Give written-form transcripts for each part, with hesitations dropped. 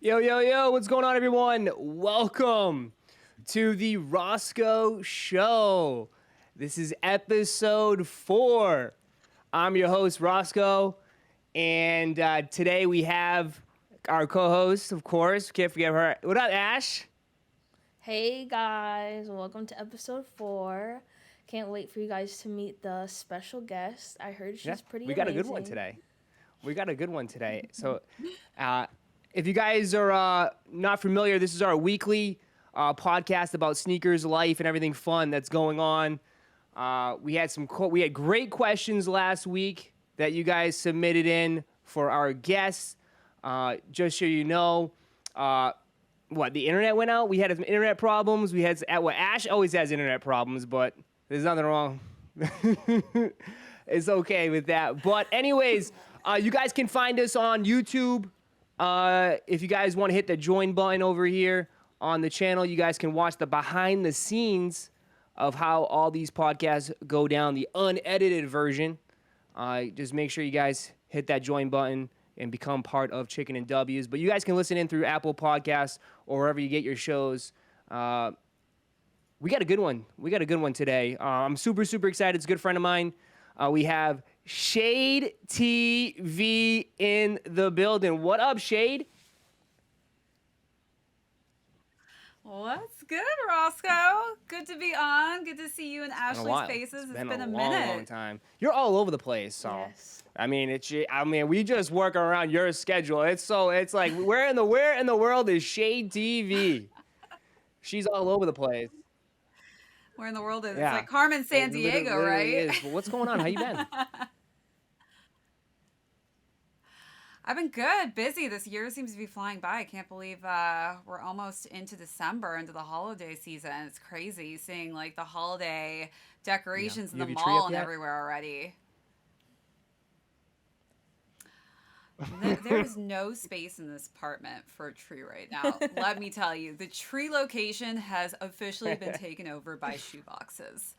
Yo, yo, yo, what's going on, everyone? Welcome to the Roszko Show. This is episode 4. I'm your host, Roszko, and today we have our co-host, of course. Can't forget her. What up, Ash? Hey guys, welcome to episode 4. Can't wait for you guys to meet the special guest. I heard Yeah, she's pretty we got a good one amazing. today. So, uh, if you guys are not familiar, this is our weekly podcast about sneakers, life, and everything fun that's going on. We had great questions last week that you guys submitted in for our guests. Just so you know, the internet went out. We had some internet problems. Ash always has internet problems, but there's nothing wrong. It's okay with that. But anyways, you guys can find us on YouTube. If you guys want to hit the join button over here on the channel, you guys can watch the behind the scenes of how all these podcasts go down, the unedited version. Just make sure you guys hit that join button and become part of Chicken and W's. But you guys can listen in through Apple Podcasts or wherever you get your shows. We got a good one today. I'm super, super excited. It's a good friend of mine. We have Shade TV in the building. What up, Shade? What's good, Roszko? Good to be on. Good to see you and Been a Ashley's while. faces. It's It's been a long, long minute. time. You're all over the place, so Yes. we just work around your schedule. It's like where in the world is Shade TV? She's all over the place. Where in the world is it? Yeah. It's like Carmen San It Diego, literally right? is. But what's going on? How you been? I've been good, busy. This year seems to be flying by. I can't believe we're almost into December, into the holiday season. It's crazy seeing like the holiday decorations You in have the your tree mall up and yet? everywhere already. There's no space in this apartment for a tree right now. Let me tell you, the tree location has officially been taken over by shoeboxes,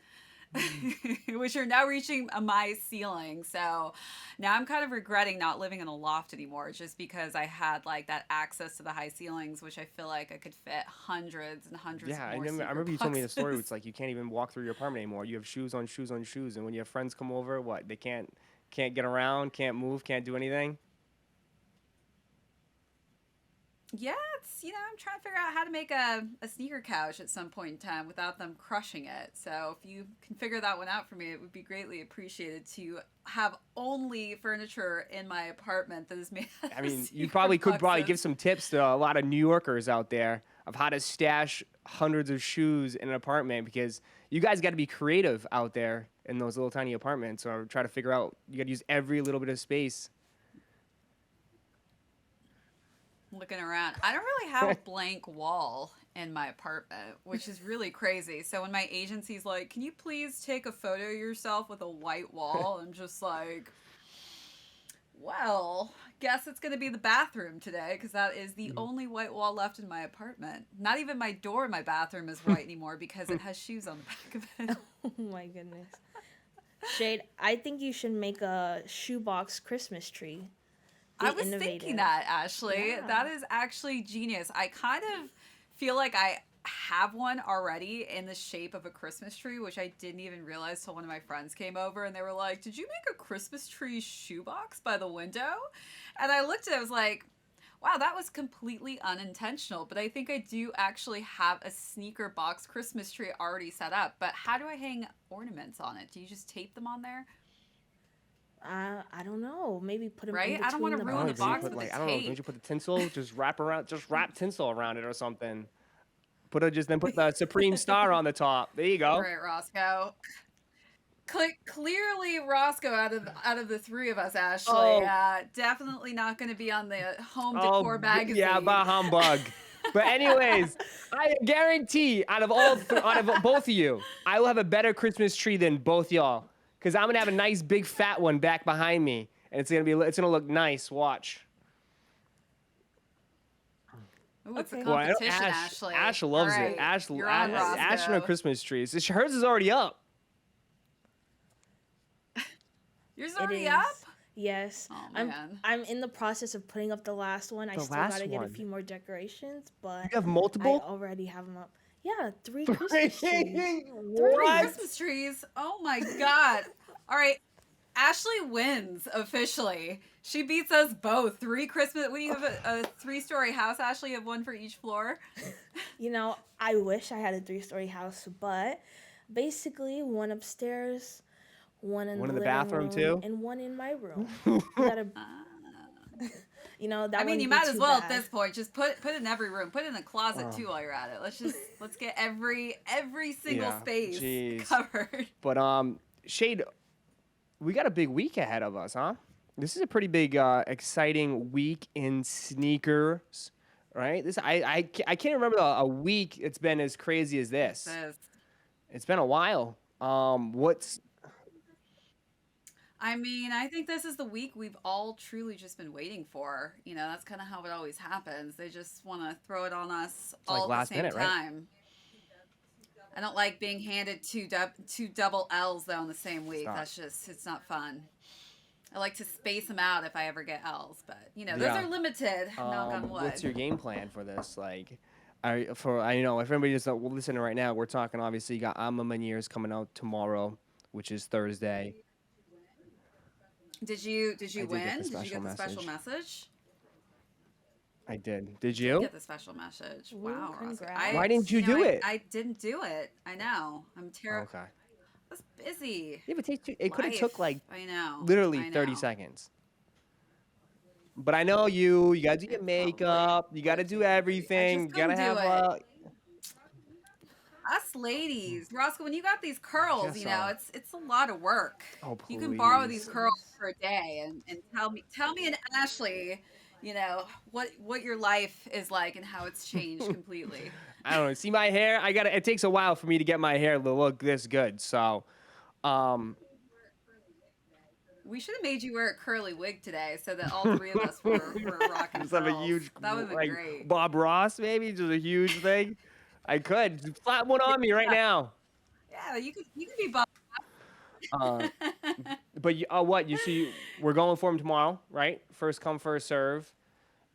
which are now reaching my ceiling. So now I'm kind of regretting not living in a loft anymore, just because I had like that access to the high ceilings, which I feel like I could fit hundreds and hundreds Yeah, of I more remember, I sneaker remember you told me the story. boxes. It's like you can't even walk through your apartment anymore. You have shoes on shoes on shoes, and when your friends come over, what? They can't get around, can't move, can't do anything. Yeah, I'm trying to figure out how to make a sneaker couch at some point in time without them crushing it. So if you can figure that one out for me, it would be greatly appreciated to have only furniture in my apartment that is made out I of mean, you sneaker could probably give boxes. some tips to a lot of New Yorkers out there of how to stash hundreds of shoes in an apartment because you guys got to be creative out there in those little tiny apartments or try to figure out you got to use every little bit of space. Looking around, I don't really have a blank wall in my apartment, which is really crazy. So when my agency's like, "Can you please take a photo of yourself with a white wall?" I'm just like, well, guess it's going to be the bathroom today because that is the only white wall left in my apartment. Not even my door in my bathroom is white anymore because it has shoes on the back of it. Oh my goodness. Shade, I think you should make a shoebox Christmas tree. Be I was innovative. thinking that, Ashley. Yeah. That is actually genius. I kind of feel like I have one already in the shape of a Christmas tree, which I didn't even realize till one of my friends came over and they were like, "Did you make a Christmas tree shoebox by the window?" And I looked at it, I was like, wow, that was completely unintentional. But I think I do actually have a sneaker box Christmas tree already set up. But how do I hang ornaments on it? Do you just tape them on there? I don't know. Maybe put them Right? in I don't between wanna the ruin the Don't you box put with boxes. the I don't know, don't tape. you put the tinsel just wrap tinsel around it or something. Then put the Supreme Star on the top. There you All go. right, Roscoe. Clearly, Roscoe out of the three of us, Ashley, Oh, definitely not going to be on the home oh, decor yeah, magazine. bah humbug. But anyways, I guarantee out of both of you, I will have a better Christmas tree than both y'all. Cause I'm gonna have a nice big fat one back behind me, and it's gonna look nice. Watch. Ooh, it's a Okay. Well, I know competition, Ash. Ashley. Ash All loves it. right, you're on, Ash and her Roscoe. Christmas trees. Hers is already up. Yours It already is. up? Yes, Oh I'm man. I'm in the process of putting up the last one. I The still last gotta get a one. few more decorations, but You have I multiple? already have them up. Yeah, 3 Christmas trees. Three What? Christmas trees. Oh my god. All right. Ashley wins officially. She beats us both. Three Christmas. When you have a three-story house, Ashley, you have one for each floor. You know, I wish I had a 3-story house, but basically one upstairs, one in One the in the living bathroom room, too? and one in my room. We gotta, Ah. that I mean, you wouldn't be might as too well at bad. this point. Just put in every room. Put it in the closet Oh. too while you're at it. Let's get every single Yeah, space jeez. covered. But Shade, we got a big week ahead of us, huh? This is a pretty big, exciting week in sneakers, right? I can't remember a week it's been as crazy as this. This. It's been a while. What's I mean, I think this is the week we've all truly just been waiting for. You know, that's kind of how it always happens. They just want to throw it on us like all at the last same minute, right? time. I don't like being handed two double L's though in the same week. not. That's just it's not fun. I like to space them out if I ever get L's, but you know those Yeah. are limited. Knock on wood. What's your game plan for this? Like, I know if everybody just listening right now, we're talking. Obviously, you got Alma Meniere's coming out tomorrow, which is Thursday. Did you I did get the win? Did you special get the special message. message? I did. Did Did you? get the special message. Ooh, Wow, Roszko. congrats. Why didn't you do it? I didn't do it. I know. I'm terrible. Okay. I was busy. Yeah, but it could have took Life. like I know. literally I 30 know. seconds. But I know you gotta do your It makeup, you gotta would've do taken 30. I everything, just you gotta couldn't do have it. Us ladies, Roszko, when you got these curls, Guess you know, so. it's a lot of work. Oh, You can borrow please. these curls for a day and tell me and Ashley, you know, what your life is like and how it's changed completely. I don't know. See my hair? It takes a while for me to get my hair to look this good. So, We should have made you wear a curly wig today so that all three of us were rocking just have a curls. huge, That would have been like great. Bob Ross, maybe, just a huge thing. I could just slap one on me right now. Yeah, you could be Bob. Uh, but what you see? We're going for him tomorrow, right? First come, first serve,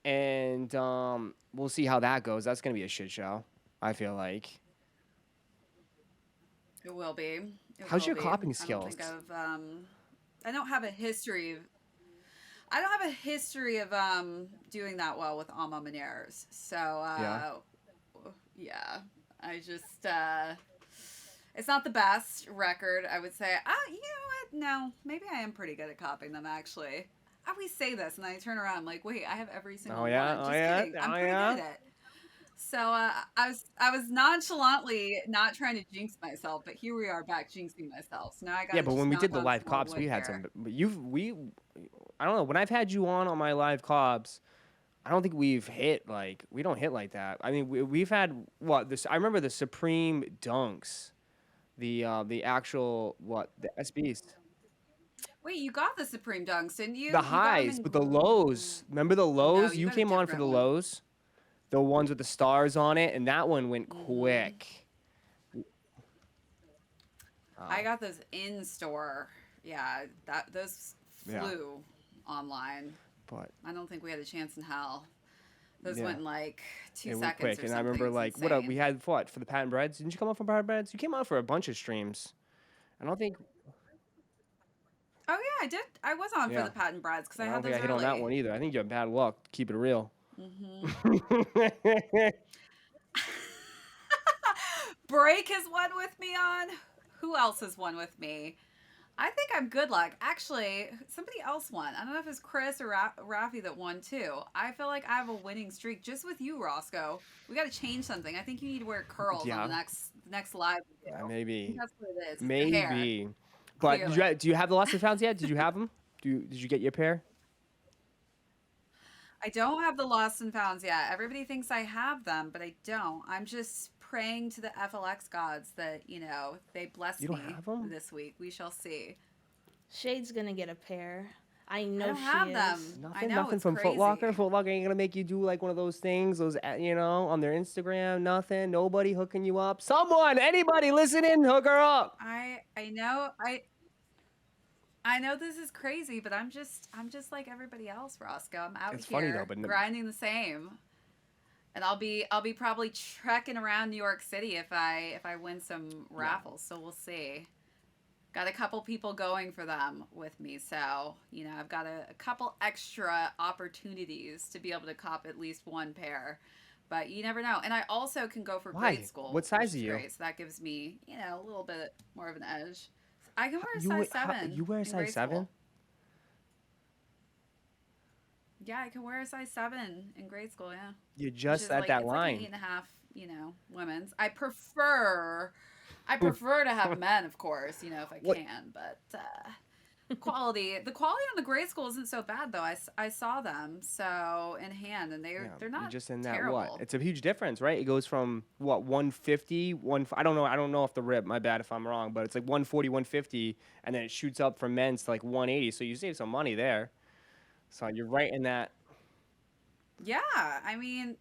and we'll see how that goes. That's gonna be a shit show. I feel like. It will be. It How's will your be. copying I don't think skills? I don't have a history of. I don't have a history of doing that well with Alma Meniere's. So Yeah. yeah, I just it's not the best record. I would say. You know what? No, maybe I am pretty good at copying them actually. I always say this, and then I turn around. I'm like, wait, I have every single Oh yeah. one. Oh Just yeah. kidding. I'm Oh pretty yeah. good at it. So I was nonchalantly not trying to jinx myself, but here we are back jinxing myself. So now I Yeah, gotta but just when we knock did the on live some more cops, we wood had here. some. But I don't know. When I've had you on my live cops, I don't think we've hit like we don't hit like that. I mean, we've had what this. I remember the Supreme Dunks, the actual the SBs, Wait, you got the Supreme Dunks, didn't you? the You got them highs, in. but the lows. Remember the No, lows? you You got a came on for different the one. lows, the ones with the stars on it, and that one went Hmm. quick. I got those in store. Yeah, those Yeah. flew online. But I don't think we had a chance in hell. Those yeah. went in like 2 It went seconds quick, or and something. I remember It's like insane. we had for the Patent Breads. Didn't you come on for Patent Breads? You came on for a bunch of streams. I don't think. Oh yeah, I did. I was on for Yeah. the patent breads because I I had don't think those I hit on that early. one either. I think you have bad luck. Keep it real. Hmm. Break has won with me on. Who else has won with me? I think I'm good luck. Actually, somebody else won. I don't know if it's Chris or Rafi that won too. I feel like I have a winning streak just with you, Roszko. We got to change something. I think you need to wear curls Yeah. on the next live video. I think Maybe. that's what it is. It's the hair, Maybe. But clearly. do you have the lost and founds yet? Did you have them? Did you get your pair? I don't have the lost and founds yet. Everybody thinks I have them, but I don't. I'm just praying to the FLX gods that, you know, they bless You me don't have 'em? this week. We shall see. Shade's gonna get a pair. I I know don't she have is. them. I Nothing. know Nothing it's from Foot Locker. crazy. Foot Locker ain't gonna make you do like one of those things. Those on their Instagram. Nothing. Nobody hooking you up. Someone, anybody listening, hook her up. I know I know this is crazy, but I'm just like everybody else, Roscoe. I'm out It's here funny though, but grinding the same. And I'll be probably trekking around New York City if I win some raffles. So we'll see. Got a couple people going for them with me, so I've got a couple extra opportunities to be able to cop at least one pair. But you never know. And I also can go for Why? grade school. What size which is are you? great. So that gives me, a little bit more of an edge. I can wear a You size wear- how- 7. you wear a in size grade 7? school. Yeah, I can wear a size 7 in grade school, yeah. You're Which just is at like, that it's like line. an 8.5, women's. I prefer to have men, of course, if I What- can, but the quality on the grade school isn't so bad though. I saw them so in hand, and they're You're not just in that terrible. what? It's a huge difference, right? It goes from what 150, I don't know off the rip. My bad if I'm wrong, but it's like 140, 150, and then it shoots up from men's to like 180. So you save some money there. So you're right in that. Yeah, I mean,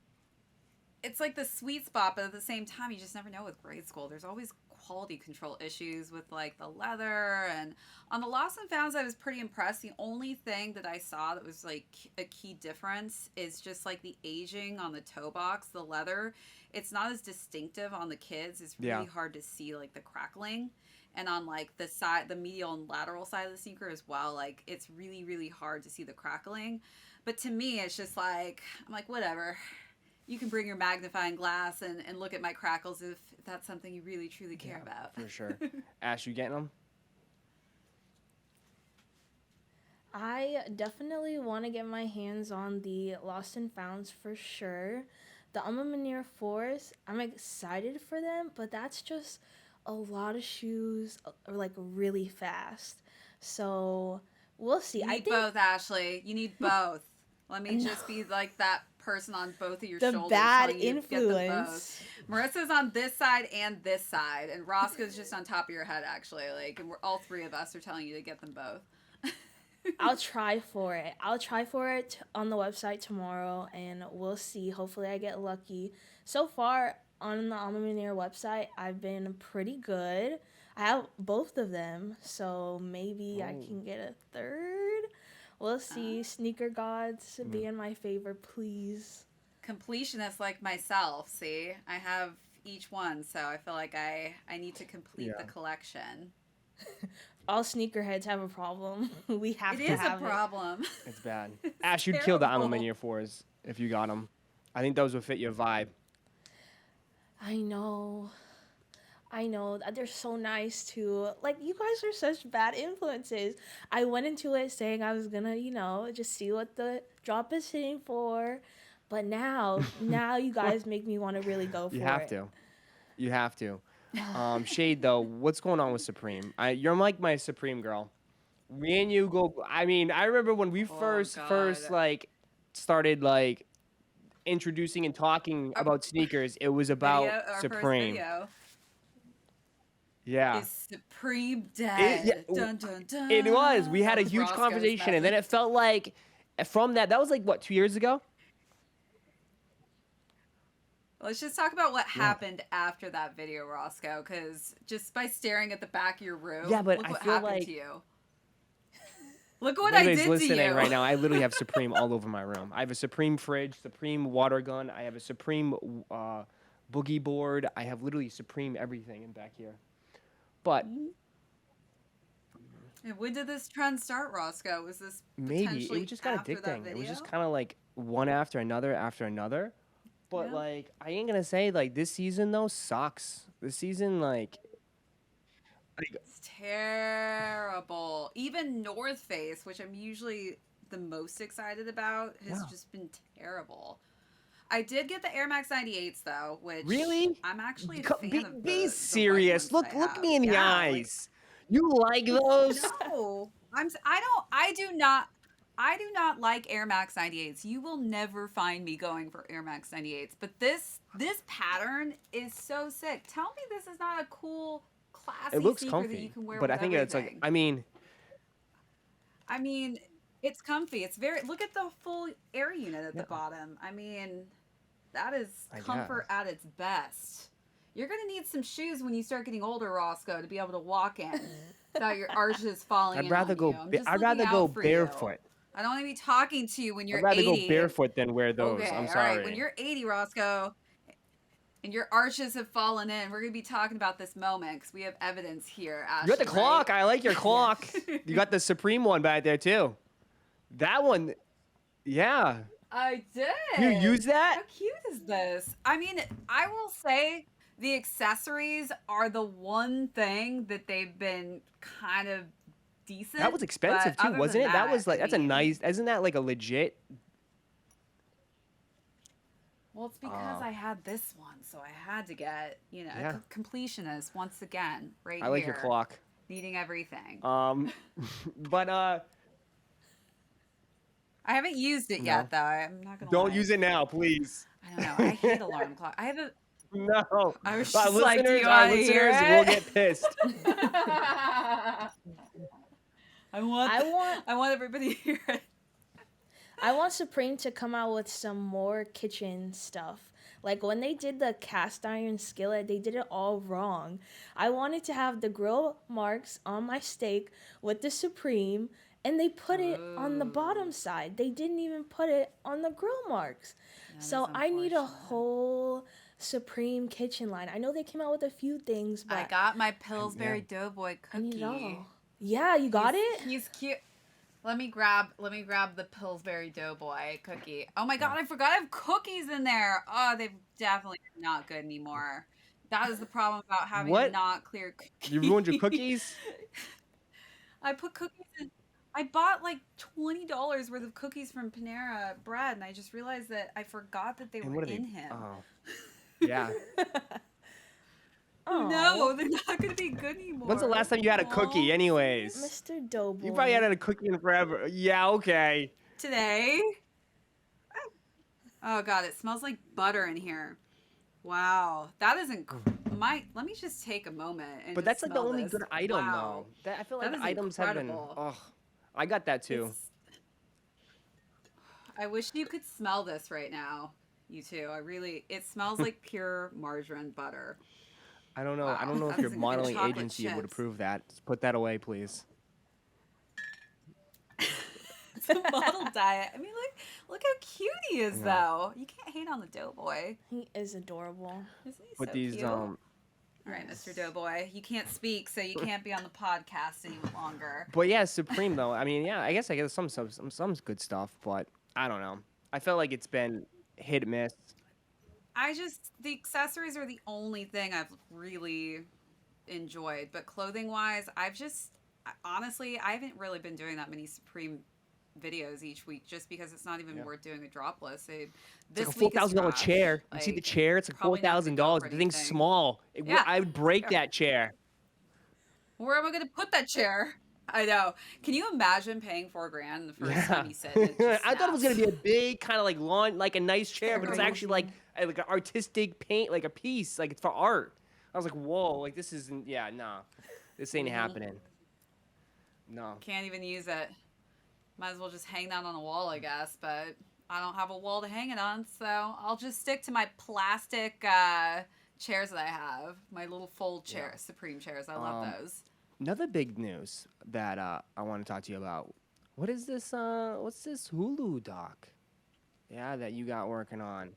it's like the sweet spot, but at the same time, you just never know with grade school. There's always quality control issues with like the leather, and on the lost and founds, I was pretty impressed. The only thing that I saw that was like a key difference is just like the aging on the toe box, the leather. It's not as distinctive on the kids. It's really hard to see like the crackling. And on like the medial and lateral side of the sneaker as well, like it's really, really hard to see the crackling. But to me, it's just like, I'm like, whatever. You can bring your magnifying glass and look at my crackles if that's something you really, truly care about. For sure. Ash, you getting them? I definitely want to get my hands on the Lost and Founds for sure. The Alma Mater 4s, I'm excited for them, but that's just a lot of shoes, like really fast. So we'll see. You I need think both, Ashley. You need both. Let me just be like that person on both of your the shoulders. bad telling you to get them both. influence. Marissa's on this side and this side, and Roscoe's just on top of your head, actually. Like, and all three of us are telling you to get them both. I'll try for it. I'll try for it on the website tomorrow, and we'll see. Hopefully, I get lucky. So far, on the Alma Mater website, I've been pretty good. I have both of them, so maybe I can get a third. We'll see. Sneaker gods be in my favor, please. Completionists like myself, see? I have each one, so I feel like I need to complete the collection. All sneakerheads have a problem. We have to It is a have it. problem. It's bad. Ash, you'd kill the Alma terrible. Mater 4s if you got them. I think those would fit your vibe. I know. They're so nice too. Like, you guys are such bad influences. I went into it saying I was gonna, just see what the drop is hitting for. But now you guys make me want to really go for it. You have to. Shade though, what's going on with Supreme? You're like my Supreme girl. Me and you go. I mean, I remember when we first God. like started like introducing and talking about sneakers. It was about Our Supreme. first video. Yeah. Is Supreme dead? yeah, Dun, dun, dun. It was. We had a That was huge Roscoe's conversation, and then message. it felt like from that was like what, 2 years ago? Let's just talk about what happened after that video, Roscoe, because just by staring at the back of your room, Yeah, but look I what feel happened like- to you. Look what If I did anybody's to listening you. right now, I literally have Supreme all over my room. I have a Supreme fridge, Supreme water gun. I have a Supreme boogie board. I have literally Supreme everything in back here. But And when did this trend start, Roscoe? Was this maybe potentially it just got after that addicting. It video? was just kind of like one after another. But Yeah. like, I ain't gonna say like this season though sucks. This season like It's terrible. Even North Face, which I'm usually the most excited about, has just been terrible. I did get the Air Max 98s though, which really, I'm actually a fan of. The be white serious. ones Look that I look have. me in the Yeah, eyes. You like those? No, I do not like Air Max 98s. You will never find me going for Air Max 98s. But this pattern is so sick. Tell me this is not a cool, classy It looks sneaker that you comfy, can wear but with I think it's like everything. I mean, it's comfy. It's very. Look at the full air unit at the bottom. I mean, that is comfort at its best. You're gonna need some shoes when you start getting older, Roscoe, to be able to walk in. Without your arches falling I'd in rather on go. you. I'm just I'd looking rather go out for you. barefoot. I don't want to be talking to you when I'd you're rather 80. go barefoot than wear those. Okay, I'm all right. When sorry. you're 80, Roscoe, and your arches have fallen in, we're going to be talking about this moment because we have evidence here, Ashley, You got the clock. right? I like your clock. You got the Supreme one back there too. That one, yeah. I did. You use that? How cute is this? I mean, I will say the accessories are the one thing that they've been kind of decent. That was expensive but too, other wasn't than it? That was like I that's a mean, nice. Isn't that like a legit? Well, it's because I had this one, so I had to get, Yeah. a completionist once again, right I like here. your clock. Needing everything. But I haven't used it No. yet, though. I'm not gonna. don't lie. use it now, please. I don't know. I hate alarm clock. I have a. No. I was Our just like, do you our want to hear listeners it? will get pissed. I want everybody to hear it. I want Supreme to come out with some more kitchen stuff. Like when they did the cast iron skillet, they did it all wrong. I wanted to have the grill marks on my steak with the Supreme, and they put it on the bottom side. They didn't even put it on the grill marks. So I need a whole Supreme kitchen line. I know they came out with a few things, but I got my Pillsbury Doughboy I need it cookie. all. Yeah, you got it? He's cute. Let me grab the Pillsbury Doughboy cookie. Oh my god, I forgot I have cookies in there. Oh, they're definitely not good anymore. That is the problem about having a not clear cookie. You ruined your cookies? I put cookies in. I bought like $20 worth of cookies from Panera Bread, and I just realized that I forgot that they were in him. Oh. Yeah. Oh No, they're not going to be good anymore. When's the last time you had a cookie, anyways? Mr. Doughboy. You probably hadn't had a cookie in forever. Yeah, okay. Today. Oh god, it smells like butter in here. Wow, that isn't let me just take a moment and But that's like the only good item, wow. though. I feel like That is items incredible. have been. Oh, I got that too. I wish you could smell this right now, you two. It smells like pure margarine butter. I don't know. Wow, I don't know if that your is good modeling chocolate agency would chips. approve that. Just put that away, please. It's a model diet. I mean, look how cute he is, though. You can't hate on the Doughboy. He is adorable. Isn't he But so these cute? All right, Mr. Doughboy, you can't speak, so you can't be on the podcast any longer. But yeah, Supreme though. I mean, yeah, I guess some good stuff, but I don't know. I felt like it's been hit and miss. The accessories are the only thing I've really enjoyed, but clothing wise, honestly, I haven't really been doing that many Supreme videos each week just because it's not even worth doing a drop list. It's like a $4,000 chair. You see the chair? It's like $4,000. The thing's small. I would break that chair. Where am I going to put that chair? I know. Can you imagine paying $4,000 the first time you sit? And it I thought it was gonna snaps? be a big kind of like lawn, like a nice chair, but it's actually like an artistic paint, like a piece, like it's for art. I was like, whoa, like this isn't. Yeah, no, this ain't happening. No. Can't even use it. Might as well just hang that on a wall, I guess. But I don't have a wall to hang it on, so I'll just stick to my plastic chairs that I have. My little fold chairs, Supreme chairs. I love those. Another big news that I want to talk to you about. What is this? What's this Hulu doc? Yeah, that you got working on.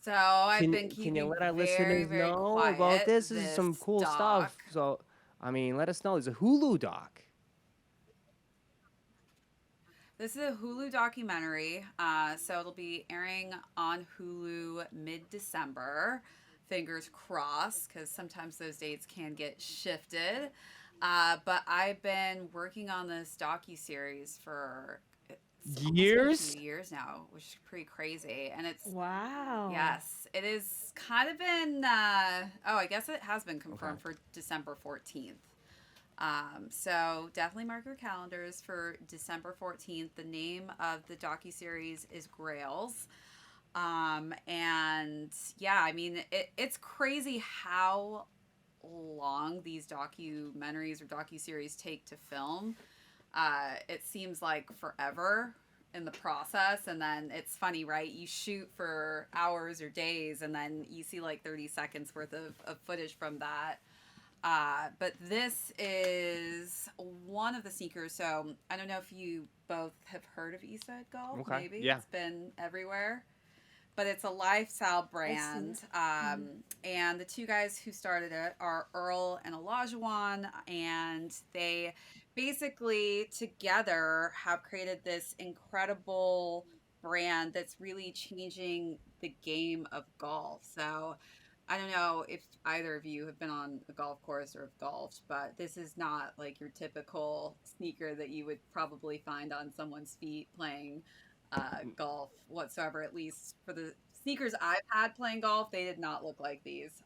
So I've been keeping Can you let our very, listeners very know quiet about this? This is some cool doc. stuff. So, I mean, let us know. There's a Hulu doc. This is a Hulu documentary. So it'll be airing on Hulu mid-December. Fingers crossed, because sometimes those dates can get shifted. But I've been working on this docuseries for Years? 2 years now, which is pretty crazy. And it's Wow. yes, it is kind of been. I guess it has been confirmed for December 14th. So definitely mark your calendars for December 14th. The name of the docuseries is Grails. And yeah, I mean, it's crazy how long these documentaries or docuseries take to film. It seems like forever in the process. And then it's funny, right? You shoot for hours or days and then you see like 30 seconds worth of footage from that. But this is one of the sneakers. So I don't know if you both have heard of Eastside Golf. Okay. Maybe Yeah. it's been everywhere, but it's a lifestyle I've seen brand. it. Mhm. And the two guys who started it are Earl and Olajuwon, and they basically together have created this incredible brand that's really changing the game of golf. So I don't know if either of you have been on a golf course or have golfed, but this is not like your typical sneaker that you would probably find on someone's feet playing golf whatsoever. At least for the sneakers I've had playing golf, they did not look like these.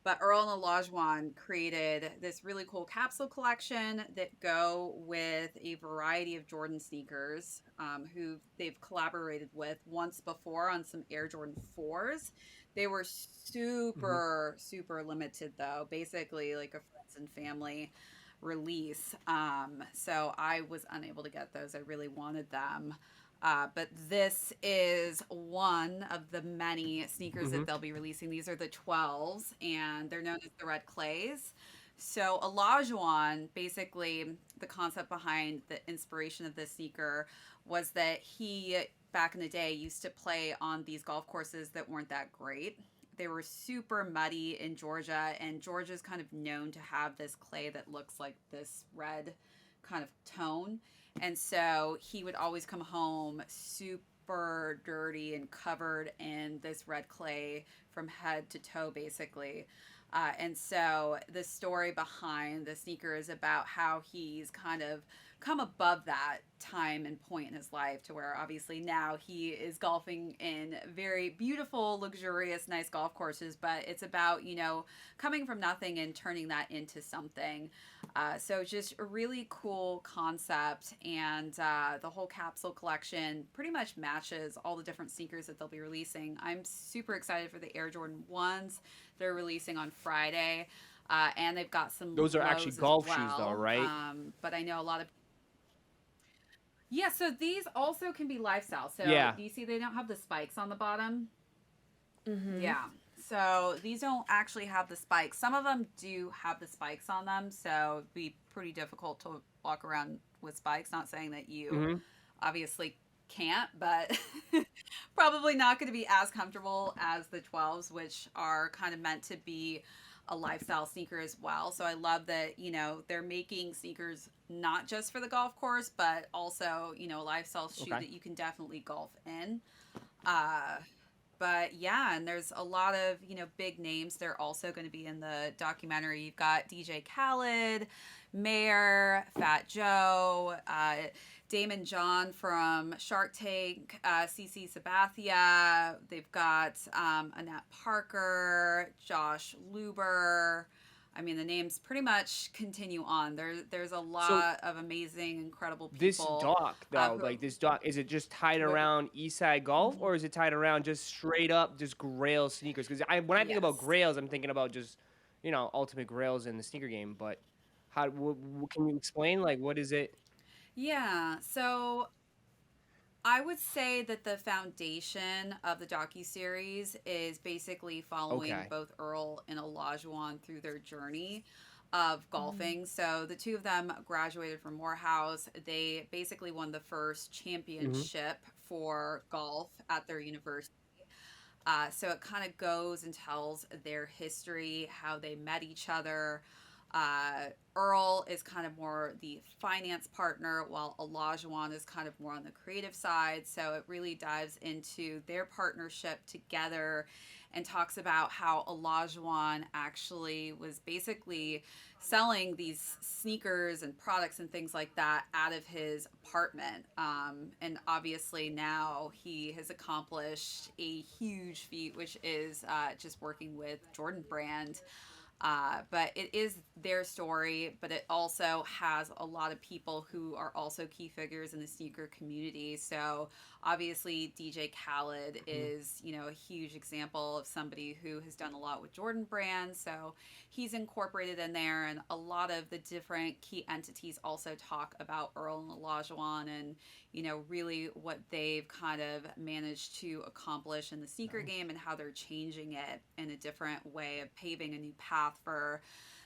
But Earl and Olajuwon created this really cool capsule collection that go with a variety of Jordan sneakers who they've collaborated with once before on some Air Jordan 4s. They were Hmm. super limited though, basically like a friends and family release. So I was unable to get those. I really wanted them. But this is one of the many sneakers Hmm. that they'll be releasing. These are the 12s, and they're known as the Red Clays. So Olajuwon, basically, the concept behind the inspiration of this sneaker was that he, back in the day, used to play on these golf courses that weren't that great. They were super muddy in Georgia, and Georgia's kind of known to have this clay that looks like this red kind of tone. And so he would always come home super dirty and covered in this red clay from head to toe, basically. And so the story behind the sneaker is about how he's kind of come above that time and point in his life to where obviously now he is golfing in very beautiful, luxurious, nice golf courses. But it's about, coming from nothing and turning that into something. So just a really cool concept, and the whole capsule collection pretty much matches all the different sneakers that they'll be releasing. I'm super excited for the Air Jordan 1s they're releasing on Friday. And they've got some Those are actually lows as golf shoes, though, well. right? But I know a lot of. Yeah, so these also can be lifestyle. So Yeah. do you see they don't have the spikes on the bottom? Mhm. Yeah. So these don't actually have the spikes. Some of them do have the spikes on them, so it'd be pretty difficult to walk around with spikes. Not saying that you Hmm. obviously can't, but probably not going to be as comfortable as the 12s, which are kind of meant to be a lifestyle sneaker as well. So I love that, they're making sneakers not just for the golf course, but also, a lifestyle shoe Okay. that you can definitely golf in. Uh, but yeah, and there's a lot of, big names. They're also going to be in the documentary. You've got DJ Khaled, Mayor, Fat Joe, Damon John from Shark Tank, CC Sabathia. They've got Annette Parker, Josh Luber. I mean, the names pretty much continue on. There's a So lot of amazing, incredible this people dock, though, who like this dock, is it just tied who are. around Eastside Golf, Mhm. or is it tied around just straight up just Grails sneakers? Because when I think about Yes. Grails, I'm thinking about just ultimate Grails in the sneaker game. But can you explain, like, what is it? Yeah. So I would say that the foundation of the docuseries is basically following Okay. both Earl and Olajuwon through their journey of Mhm. golfing. So the two of them graduated from Morehouse. They basically won the first Hmm. championship for golf at their university. So it kind of goes and tells their history, how they met each other. Earl is kind of more the finance partner, while Olajuwon is kind of more on the creative side. So it really dives into their partnership together and talks about how Olajuwon actually was basically selling these sneakers and products and things like that out of his apartment. And obviously now he has accomplished a huge feat, which is just working with Jordan Brand. But it is their story, but it also has a lot of people who are also key figures in the sneaker community. So obviously, DJ Khaled Hmm. is, a huge example of somebody who has done a lot with Jordan Brand. So he's incorporated in there, and a lot of the different key entities also talk about Earl and Olajuwon and, really what they've kind of managed to accomplish in the sneaker game and how they're changing it in a different way of paving a new path for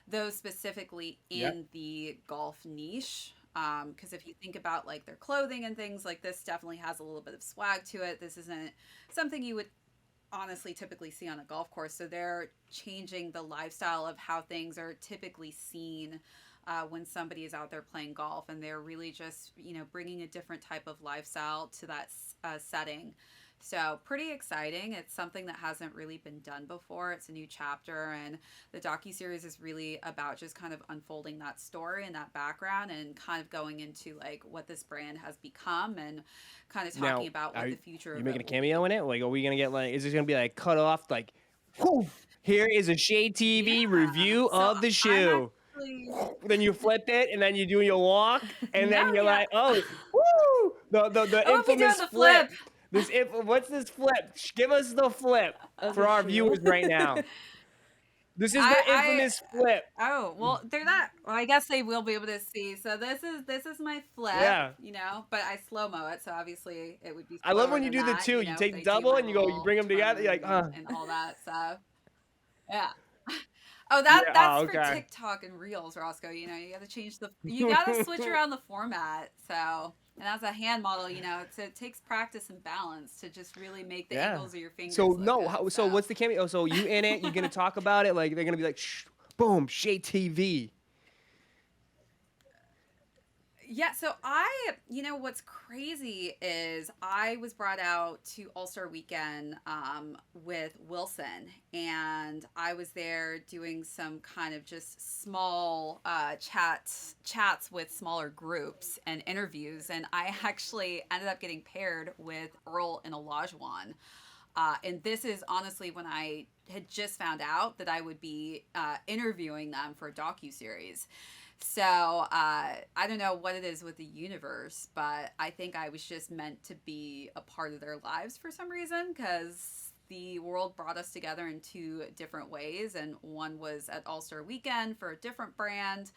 those specifically in the golf niche. Because if you think about like their clothing and things, like this definitely has a little bit of swag to it. This isn't something you would honestly typically see on a golf course. So they're changing the lifestyle of how things are typically seen when somebody is out there playing golf, and they're really just bringing a different type of lifestyle to that setting. So pretty exciting. It's something that hasn't really been done before. It's a new chapter, and the docuseries is really about just kind of unfolding that story and that background and kind of going into like what this brand has become and kind of talking about what the future of you making a it will cameo be. in it? Like, are we gonna get like? Is this gonna be like cut off? Like, whew, here is a Shade TV review So of the I'm shoe. actually Then you flip it, and then you do your walk, and then no, you're yeah. like, oh, woo! The I won't be doing infamous the flip. flip. What's this flip? Give us the flip Of for the our shoe. viewers right now. This is the infamous flip. Oh, well, they're not. Well, I guess they will be able to see. So this is my flip. Yeah. But I slow mo it, so obviously it would be. I love slower when you than do the that, two. You but take I do double my and you little bring them together. You're like, turn and all that. So yeah. Oh, Yeah, that's for okay. TikTok and Reels, Roscoe. You gotta switch around the format. So, and as a hand model, it takes practice and balance to just really make the angles of your fingers. So look no, good, so what's the cameo? So you in it? You're gonna talk about it? Like they're gonna be like, shh, boom, Shade TV. Yeah, so what's crazy is I was brought out to All-Star Weekend with Wilson, and I was there doing some kind of just small chats with smaller groups and interviews, and I actually ended up getting paired with Earl and Olajuwon. And this is honestly when I had just found out that I would be interviewing them for a docuseries. So I don't know what it is with the universe, but I think I was just meant to be a part of their lives for some reason, because the world brought us together in two different ways. And one was at All-Star Weekend for a different brand.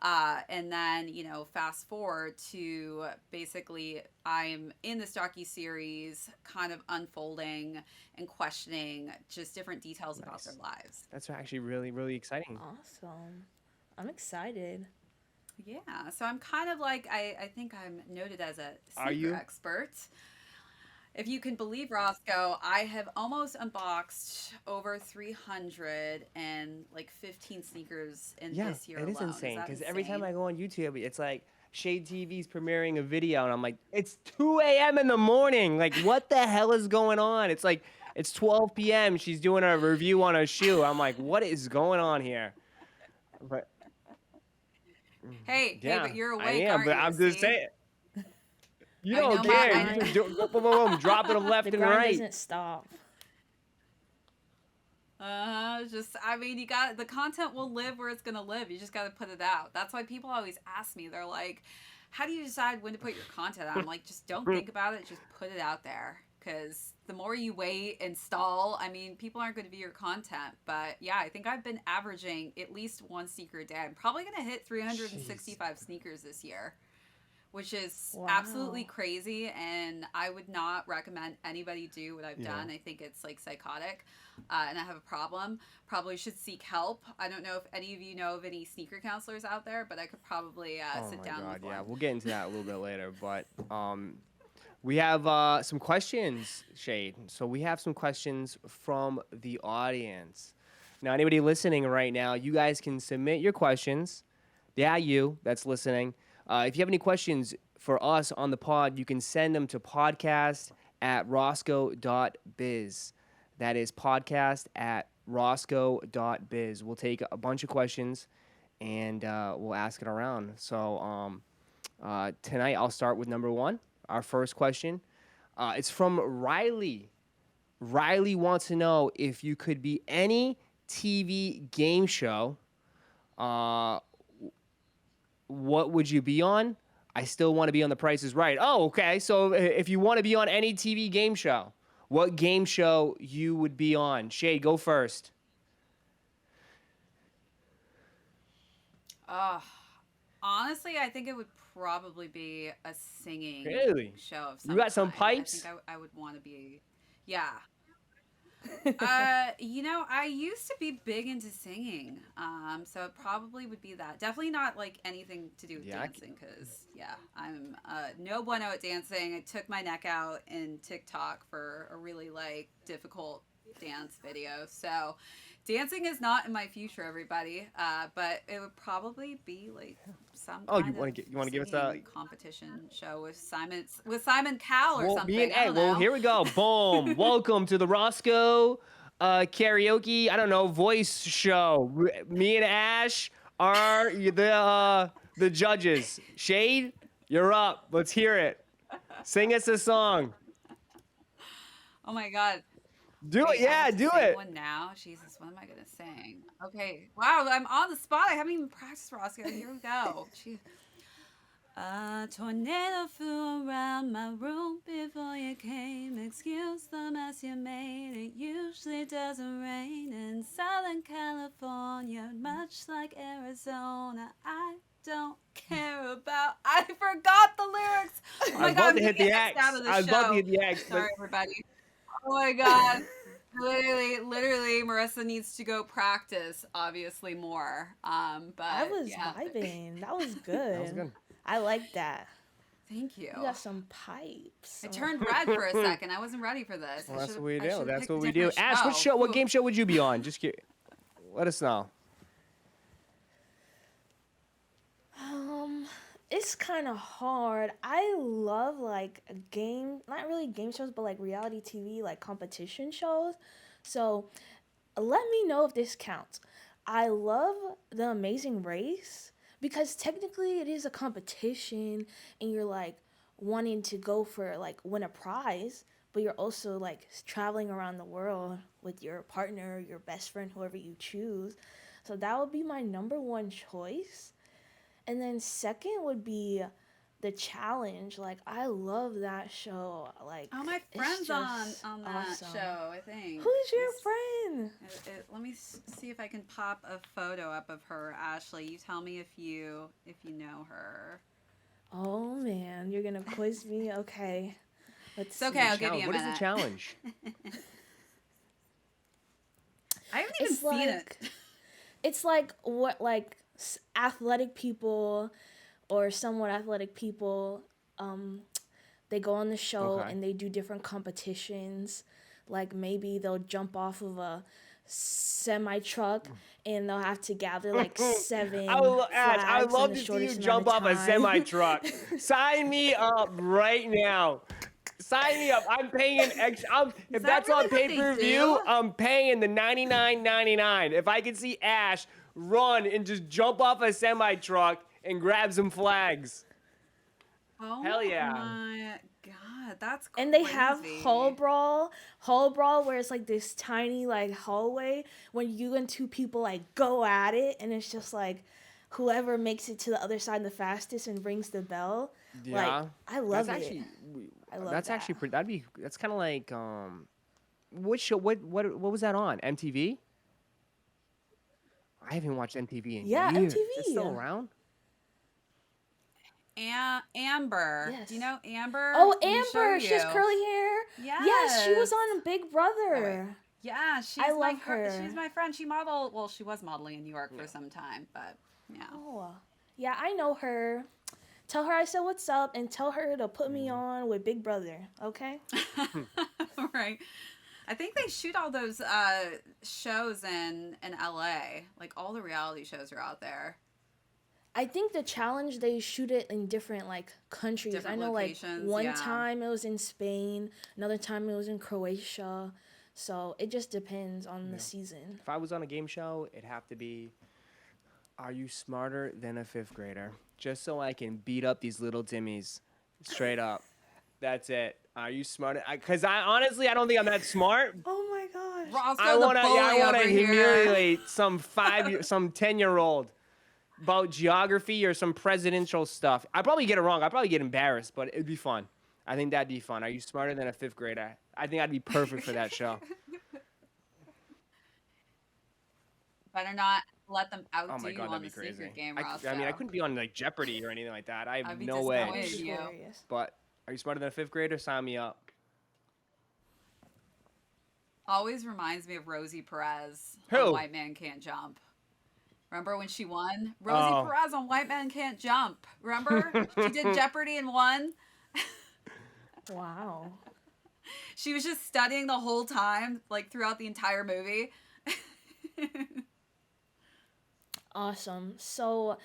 And then, fast forward to basically I'm in this docuseries kind of unfolding and questioning just different details about their lives. That's actually really, really exciting. Awesome. I'm excited. Yeah, so I'm kind of like, I think I'm noted as a Are sneaker you? expert. If you can believe, Roscoe, I have almost unboxed over 315 sneakers in Yeah, this year it is alone. insane that because every time I insane? go on YouTube, it's like Shade TV's premiering a video, and I'm like, it's 2 a.m. in the morning. Like, what the hell is going on? It's like it's 12 p.m. She's doing a review on a shoe. I'm like, what is going on here? But Hey, yeah, but you're I awake, am. aren't But you? I'm just See? saying, you I don't know care. my- You just do boom, boom, boom, boom, dropping them left The and grind right. doesn't stop. You got the content will live where it's gonna live. You just got to put it out. That's why people always ask me. They're like, "How do you decide when to put your content out?" I'm like, just don't think about it. Just put it out there. Because the more you wait and stall, people aren't going to view your content. But yeah, I think I've been averaging at least one sneaker a day. I'm probably going to hit 365 sneakers this year, which is absolutely Wow. crazy. And I would not recommend anybody do what I've done. I think it's like psychotic. And I have a problem. Probably should seek help. I don't know if any of you know of any sneaker counselors out there, but I could probably sit down with Yeah, one. we'll get into that a little bit later. But we have some questions, Shade. So we have some questions from the audience. Now, anybody listening right now, you guys can submit your questions. Yeah, you that's listening. If you have any questions for us on the pod, you can send them to podcast@roscoe.biz. That is podcast@roscoe.biz. We'll take a bunch of questions and we'll ask it around. So tonight I'll start with number one. Our first question. It's from Riley. Riley wants to know if you could be any TV game show, what would you be on? I still want to be on The Price is Right. Oh, okay. So if you want to be on any TV game show, what game show you would be on? Shay, go first. Honestly, I think it would probably be a singing Really? show of You some got some kind. I pipes? think I would want to be, yeah. I used to be big into singing, so it probably would be that. Definitely not like anything to do with Yeah. dancing, because yeah, I'm no bueno at dancing. I took my neck out in TikTok for a really like difficult dance video, so dancing is not in my future, everybody. But it would probably be like some Oh, kind of you want to give us singing competition show with Simon Cowell or well, something. I hey, don't well, know. here we go. Boom. Welcome to the Roszko karaoke, I don't know, voice show. Me and Ash are the judges. Shade, you're up. Let's hear it. Sing us a song. Oh my god. Do it. Wait, I have Yeah, to do sing it. one now? Jesus, what am I gonna sing? Okay. Wow, I'm on the spot. I haven't even practiced Roscoe. Here we go. A tornado flew around my room before you came. Excuse the mess you made. It usually doesn't rain in Southern California, much like Arizona. I don't care about. I forgot the lyrics. Oh I my was god, about I'm to gonna hit get the X'd out X. of the I was about to show. hit the X, but Sorry, everybody. Oh my god. Literally, Marissa needs to go practice, obviously, more. But I was yeah. vibing. That was that was good. good. I like that. Thank you. You got some pipes. I turned red for a second. I wasn't ready for this. Well, I that's should what we I do. should That's picked what a we do. different Ash, what Ooh. game show would you be on? Let us know. It's kind of hard. I love like not really game shows, but like reality TV, like competition shows. So let me know if this counts. I love The Amazing Race because technically it is a competition and you're like wanting to go for like win a prize, but you're also like traveling around the world with your partner, your best friend, whoever you choose. So that would be my number one choice. And then second would be The Challenge. Like I love that show. Like Oh, my it's friend's just on that awesome. show, I think. Who's your friend? Let me see if I can pop a photo up of her, Ashley. You tell me if you know her. Oh man, you're gonna quiz me? Okay. Let's It's okay, see. I'll give you a What is minute. the challenge? I haven't even It's seen like it. it's like what like athletic people or somewhat athletic people they go on the show Okay. and they do different competitions. Like maybe they'll jump off of a semi truck and they'll have to gather like seven Ash, I would flags in love the to see shortest you amount jump of off a time. semi truck. Sign me up right now. Sign me up. I'm paying extra. If that that's really on what they pay per do? view, I'm paying the $99.99. If I could see Ash run and just jump off a semi truck and grab some flags. Oh Hell yeah. my god, that's crazy. And they have hall brawl where it's like this tiny like hallway when you and two people like go at it and it's just like whoever makes it to the other side the fastest and rings the bell. Yeah. Like I love That's it. actually I love that's that. actually pretty that's kind of like what show what was that on? MTV? I haven't watched MTV in Yeah, years. MTV. It's still around? Amber. Yes. Do you know Amber? Oh, Let me show Amber, she has you. curly hair. Yes, she was Yes. on Big Brother. Yeah, she's I my love her. She's my friend. She was modeling in New York for some time, but yeah. Oh, yeah, I know her. Tell her I said what's up and tell her to put me on with Big Brother, okay? Right. I think they shoot all those shows in LA. Like all the reality shows are out there. I think the challenge they shoot it in different like countries. Different I know locations, like one yeah. time it was in Spain, another time it was in Croatia. So it just depends on the season. If I was on a game show, it'd have to be Are You Smarter Than a Fifth Grader? Just so I can beat up these little Timmies. Straight up. That's it. Are you smarter? Because I honestly, I don't think I'm that smart. Oh my gosh. Roscoe I the wanna bully over here. humiliate some 10-year-old about geography or some presidential stuff. I'd probably get it wrong. I'd probably get embarrassed, but it'd be fun. I think that'd be fun. Are you smarter than a fifth grader? I think I'd be perfect for that show. Better not let them Oh outdo my you god, on that'd be the crazy. secret game, I mean, I Roscoe. couldn't be on like Jeopardy or anything like that. I have I'd be no That way. would disappointed be in you. hilarious. But are you smarter than a fifth grader? Sign me up. Always reminds me of Rosie Perez on Who? White Man Can't Jump. Remember when she won? Rosie Oh. Perez on White Man Can't Jump. Remember? She did Jeopardy and won. Wow. She was just studying the whole time, like throughout the entire movie. Awesome. So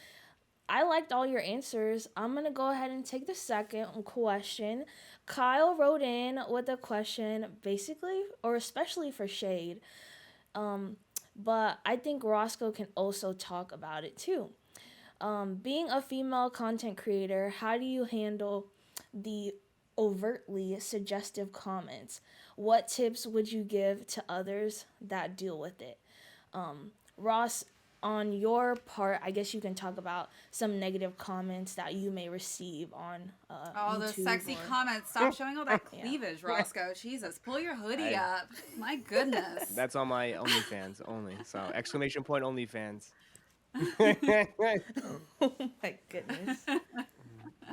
I liked all your answers. I'm going to go ahead and take the second question. Kyle wrote in with a question basically, or especially for Shade. But I think Roscoe can also talk about it too. Being a female content creator, how do you handle the overtly suggestive comments? What tips would you give to others that deal with it? Ross, on your part, I guess you can talk about some negative comments that you may receive on Oh, YouTube. those sexy or- comments. Stop showing all that Yeah. cleavage, Roscoe. Jesus, pull your hoodie Hey. up. My goodness. That's on my OnlyFans only. So exclamation point OnlyFans. Oh my goodness.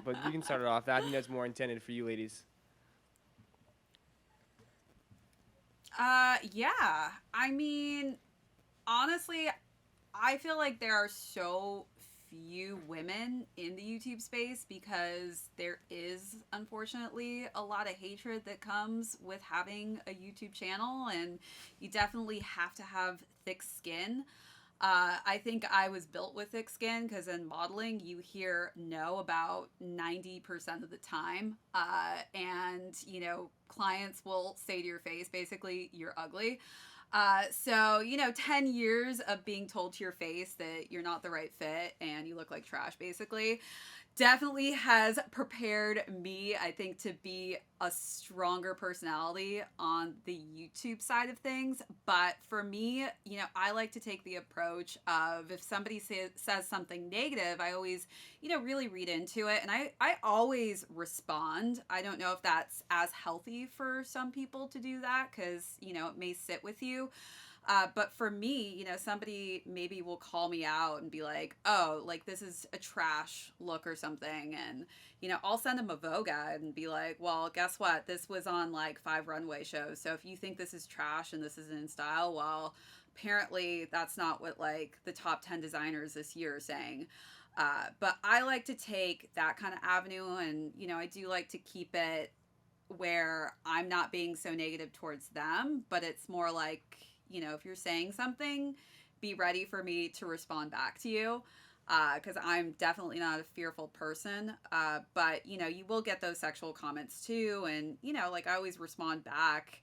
But you can start it off. I think that's more intended for you ladies. Yeah. I mean, honestly, I feel like there are so few women in the YouTube space because there is unfortunately a lot of hatred that comes with having a YouTube channel, and you definitely have to have thick skin. I think I was built with thick skin because in modeling, you hear no about 90% of the time. And, you know, clients will say to your face, basically, you're ugly. So, you know, 10 years of being told to your face that you're not the right fit and you look like trash, basically, definitely has prepared me, I think, to be a stronger personality on the YouTube side of things. But for me, you know, I like to take the approach of if somebody says something negative, I always, you know, really read into it. And I always respond. I don't know if that's as healthy for some people to do that because, you know, it may sit with you. But for me, you know, somebody maybe will call me out and be like, oh, like this is a trash look or something. And, you know, I'll send them a Vogue ad and be like, well, guess what? This was on like 5 runway shows. So if you think this is trash and this isn't in style, well, apparently that's not what like the top 10 designers this year are saying. But I like to take that kind of avenue, and, you know, I do like to keep it where I'm not being so negative towards them, but it's more like, you know, if you're saying something, be ready for me to respond back to you. Because I'm definitely not a fearful person. But, you know, you will get those sexual comments too. And, you know, like I always respond back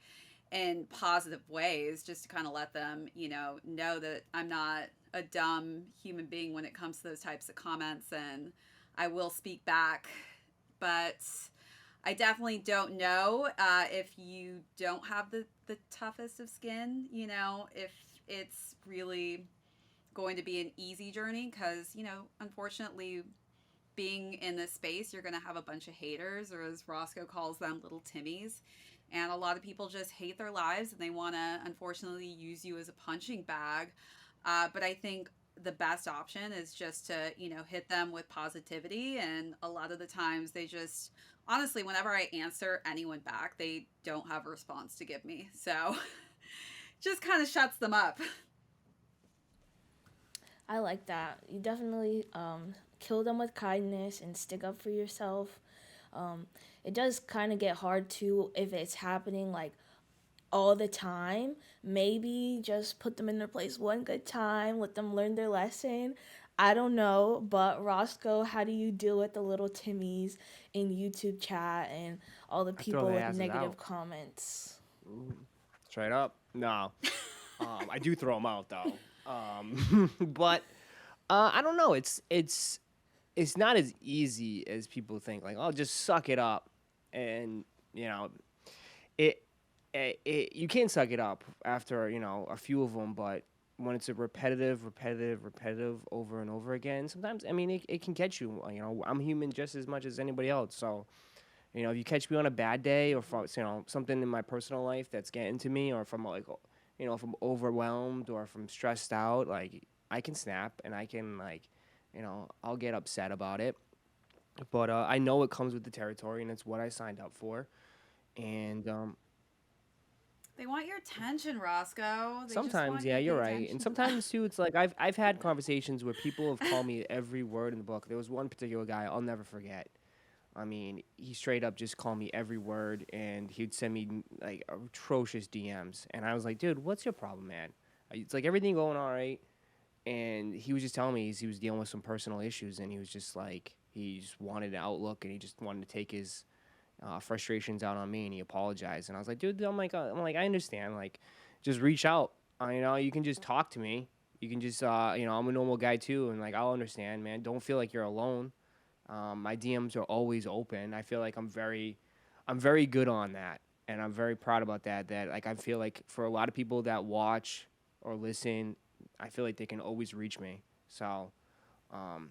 in positive ways just to kind of let them, you know that I'm not a dumb human being when it comes to those types of comments. And I will speak back. But I definitely don't know if you don't have the toughest of skin, you know, if it's really going to be an easy journey because, you know, unfortunately, being in this space, you're going to have a bunch of haters, or as Roscoe calls them, little Timmies. And a lot of people just hate their lives and they want to, unfortunately, use you as a punching bag. But I think the best option is just to, you know, hit them with positivity. And a lot of the times they just, honestly, whenever I answer anyone back, they don't have a response to give me. So just kind of shuts them up. I like that. You definitely kill them with kindness and stick up for yourself. It does kind of get hard too if it's happening like all the time. Maybe just put them in their place one good time, let them learn their lesson. I don't know, but Roscoe, how do you deal with the little Timmies in YouTube chat and all the I throw people their with asses negative out. comments? Straight up. No. I do throw them out though. But I don't know. It's not as easy as people think. Like, oh, just suck it up, and you know, it, you can suck it up after, you know, a few of them, but when it's a repetitive over and over again, sometimes, I mean, it can catch you. You know, I'm human just as much as anybody else. So, you know, if you catch me on a bad day, or from, you know, something in my personal life that's getting to me, or if I'm like, if I'm overwhelmed or if I'm stressed out, like I can snap and I can like, I'll get upset about it. But I know it comes with the territory, and it's what I signed up for. And They want your attention, Roscoe. They just sometimes, want yeah, you to pay you're right. And attention to them. sometimes too, it's like I've had conversations where people have called me every word in the book. There was one particular guy I'll never forget. I mean, he straight up just called me every word, and he'd send me like atrocious DMs, and I was like, dude, what's your problem, man? It's like everything going all right, and he was just telling me he was dealing with some personal issues, and he was just like he just wanted an outlook, and he just wanted to take his frustrations out on me, and he apologized, and I was like, dude, I'm like, I understand, like, just reach out, you can just talk to me, you can just, I'm a normal guy too, and like I'll understand, man. Don't feel like you're alone. My DMs are always open. I feel like I'm very good on that, and I'm very proud about that. That like I feel like for a lot of people that watch or listen, I feel like they can always reach me. So, um,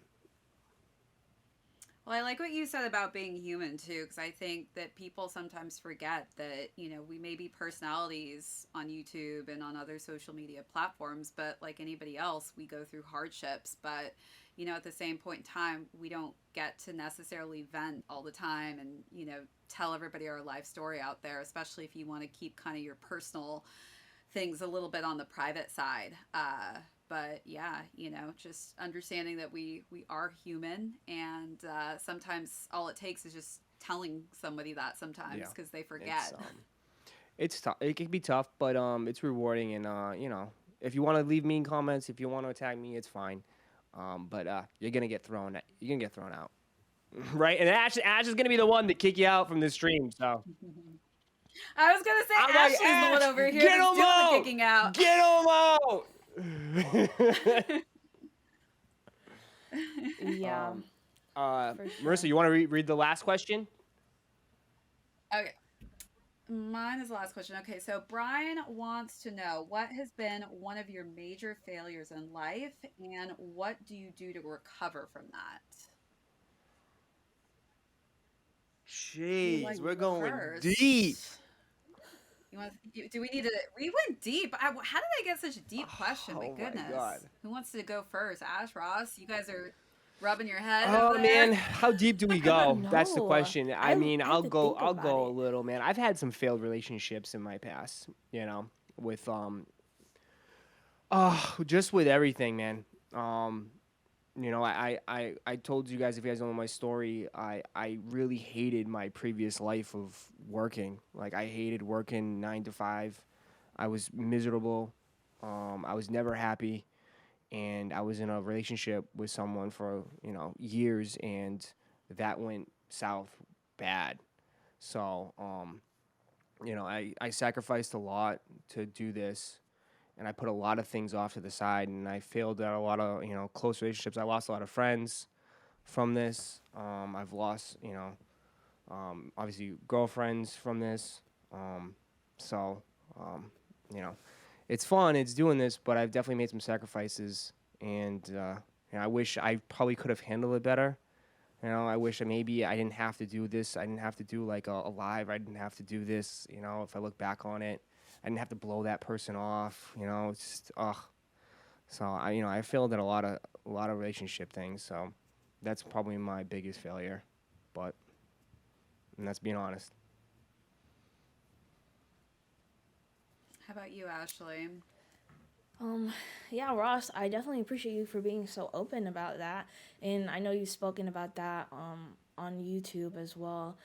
Well, I like what you said about being human too, because I think that people sometimes forget that, we may be personalities on YouTube and on other social media platforms, but like anybody else, we go through hardships. But, at the same point in time, we don't get to necessarily vent all the time and, tell everybody our life story out there, especially if you want to keep kind of your personal things a little bit on the private side. But yeah, just understanding that we are human, and sometimes all it takes is just telling somebody that sometimes yeah, because they it's forget. it's tough. It can be tough, but it's rewarding. And if you want to leave mean comments, if you want to attack me, it's fine. But you're gonna get thrown out, right? And Ash is gonna be the one to kick you out from the stream. So I was gonna say I'm like, Ashley's the one Ash, over here get that's him doing the out, kicking out. get him out. Yeah, um, for Marissa, sure. you want to read the last question? Okay. Mine is the last question. Okay, so Brian wants to know what has been one of your major failures in life, and what do you do to recover from that? Who would Jeez, like to we're go going deep. first? You want? Do we need to? We went deep. How did I get such a deep question? My Oh my goodness. god. Who wants to go first? Ash, Ross, you guys are rubbing your head over Oh there. man, how deep do we I don't go? That's the know. question. I I mean, I have to think I'll about go a it. little, man. I've had some failed relationships in my past, with just with everything, man. Um, I told you guys, if you guys don't know my story, I really hated my previous life of working. Like I hated working 9 to 5. I was miserable. I was never happy, and I was in a relationship with someone for years, and that went south bad. So I sacrificed a lot to do this, and I put a lot of things off to the side, and I failed at a lot of close relationships. I lost a lot of friends from this. I've lost obviously girlfriends from this. Um, so um, you know it's fun. It's doing this, but I've definitely made some sacrifices, and I wish I probably could have handled it better. I wish maybe I didn't have to do this. I didn't have to do like a live. I didn't have to do this. If I look back on it, I didn't have to blow that person off. It's just ugh. So I failed at a lot of relationship things. So that's probably my biggest failure, but and that's being honest. How about you, Ashley? Um, yeah, Ross, I definitely appreciate you for being so open about that, and I know you've spoken about that on YouTube as well.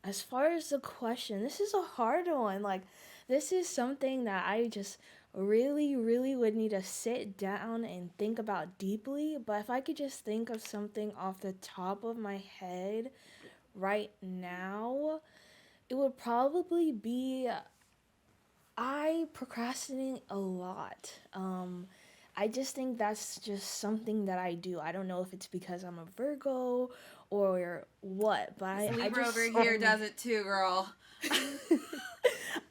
As far as the question, this is a hard one. Like, this is something that I just really, really would need to sit down and think about deeply. But if I could just think of something off the top of my head right now, it would probably be I procrastinate a lot. I just think that's just something that I do. I don't know if it's because I'm a Virgo or what, but This I Libra over just here does it too, girl.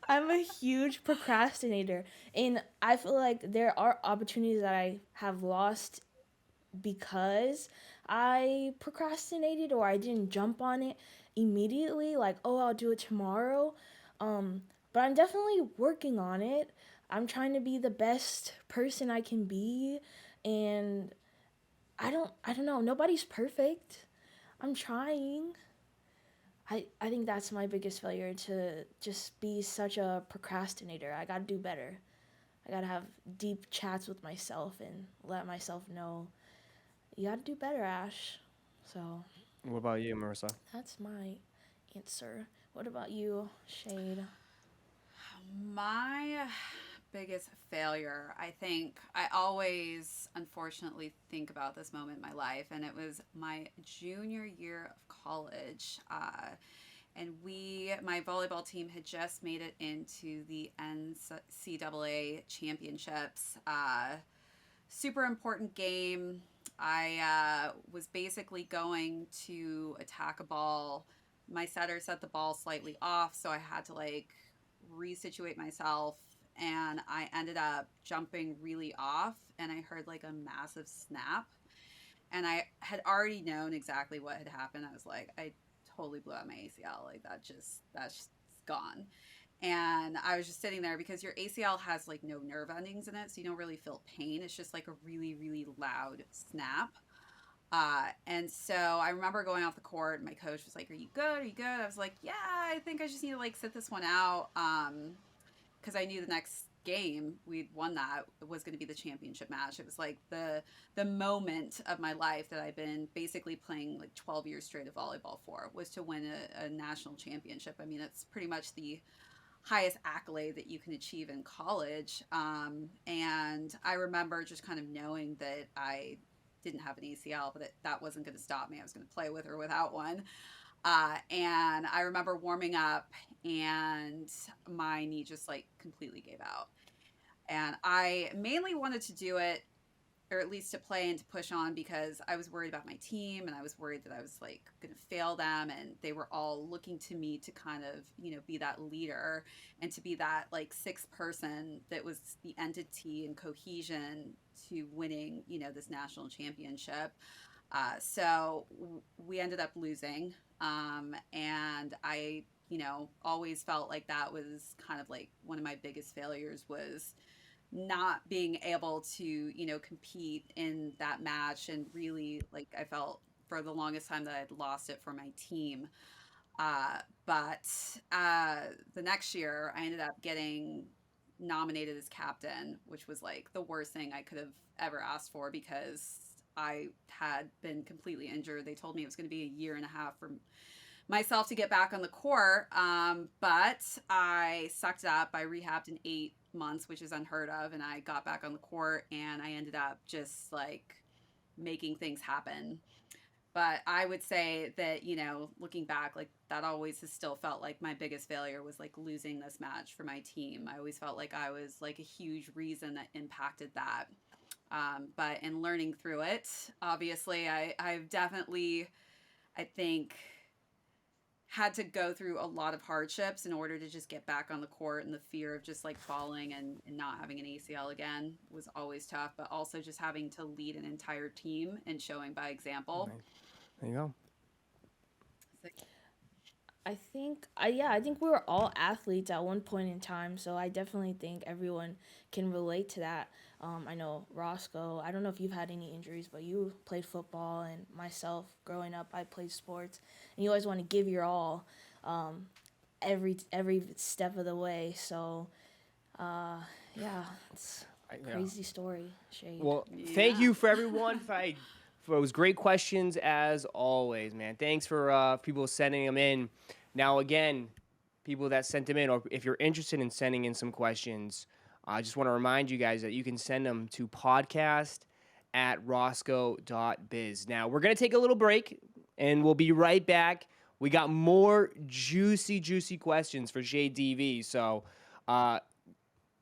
I'm a huge procrastinator, and I feel like there are opportunities that I have lost because I procrastinated or I didn't jump on it immediately, like, oh, I'll do it tomorrow. Um, but I'm definitely working on it. I'm trying to be the best person I can be, and I don't know. Nobody's perfect. I'm trying. I think that's my biggest failure, to just be such a procrastinator. I got to do better. I got to have deep chats with myself and let myself know you got to do better, Ash. So, What about you, Marissa? that's my answer. What about you, Shade? My biggest failure, I think I always unfortunately think about this moment in my life, and it was my junior year of college. And my volleyball team had just made it into the NCAA championships. Super important game. I was basically going to attack a ball. My setter set the ball slightly off, so I had to like resituate myself, and I ended up jumping really off, and I heard like a massive snap, and I had already known exactly what had happened. I was like, I totally blew out my ACL. Like that's just gone. And I was just sitting there because your ACL has like no nerve endings in it, so you don't really feel pain. It's just like a really, really loud snap. And so I remember going off the court, and my coach was like, "Are you good? Are you good?" I was like, "Yeah, I think I just need to like sit this one out." Because I knew the next game we'd won that was going to be the championship match. It was like the moment of my life that I've been basically playing like 12 years straight of volleyball for, was to win a national championship. I mean, it's pretty much the highest accolade that you can achieve in college. And I remember just kind of knowing that I didn't have an ACL, but that wasn't going to stop me. I was going to play with or without one. And I remember warming up, and my knee just like completely gave out. And I mainly wanted to do it, or at least to play and to push on, because I was worried about my team, and I was worried that I was like going to fail them, and they were all looking to me to kind of, be that leader, and to be that like sixth person that was the entity and cohesion to winning, this national championship. So we ended up losing. And I, always felt like that was kind of like one of my biggest failures, was not being able to, compete in that match. And really, like, I felt for the longest time that I'd lost it for my team. But the next year, I ended up getting nominated as captain, which was like the worst thing I could have ever asked for, because I had been completely injured. They told me it was going to be a year and a half for myself to get back on the court. But I sucked up. I rehabbed in 8 months, which is unheard of. And I got back on the court, and I ended up just like making things happen. But I would say that, looking back, like that always has still felt like my biggest failure, was like losing this match for my team. I always felt like I was like a huge reason that impacted that. But in learning through it, obviously, I've definitely, I think, had to go through a lot of hardships in order to just get back on the court, and the fear of just like falling and not having an ACL again was always tough, but also just having to lead an entire team and showing by example. Nice. There you go. I think we were all athletes at one point in time, so I definitely think everyone can relate to that. I know Roscoe, I don't know if you've had any injuries, but you played football, and myself, growing up, I played sports, and you always want to give your all, every step of the way. So, yeah, it's a Yeah. crazy story, Shade. Well, thank Yeah. you for everyone for those great questions as always, man. Thanks for people sending them in. Now, again, people that sent them in, or if you're interested in sending in some questions, I just want to remind you guys that you can send them to podcast@roscoe.biz. Now, we're going to take a little break, and we'll be right back. We got more juicy, juicy questions for Shade DV, so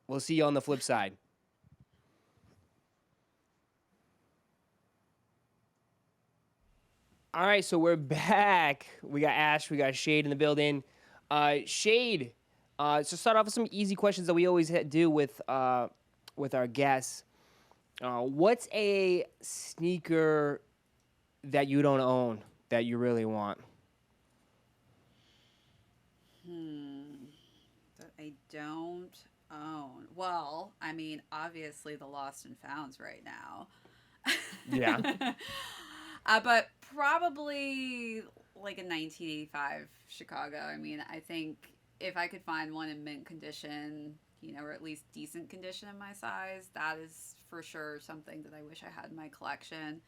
we'll see you on the flip side. All right, so we're back. We got Ash, we got Shade in the building. Shade, so start off with some easy questions that we always do with our guests. What's a sneaker that you don't own that you really want? That I don't own. Well, I mean, obviously the Lost and Founds right now. Yeah. But probably like a 1985 Chicago. I mean, I think if I could find one in mint condition, or at least decent condition in my size, that is for sure something that I wish I had in my collection.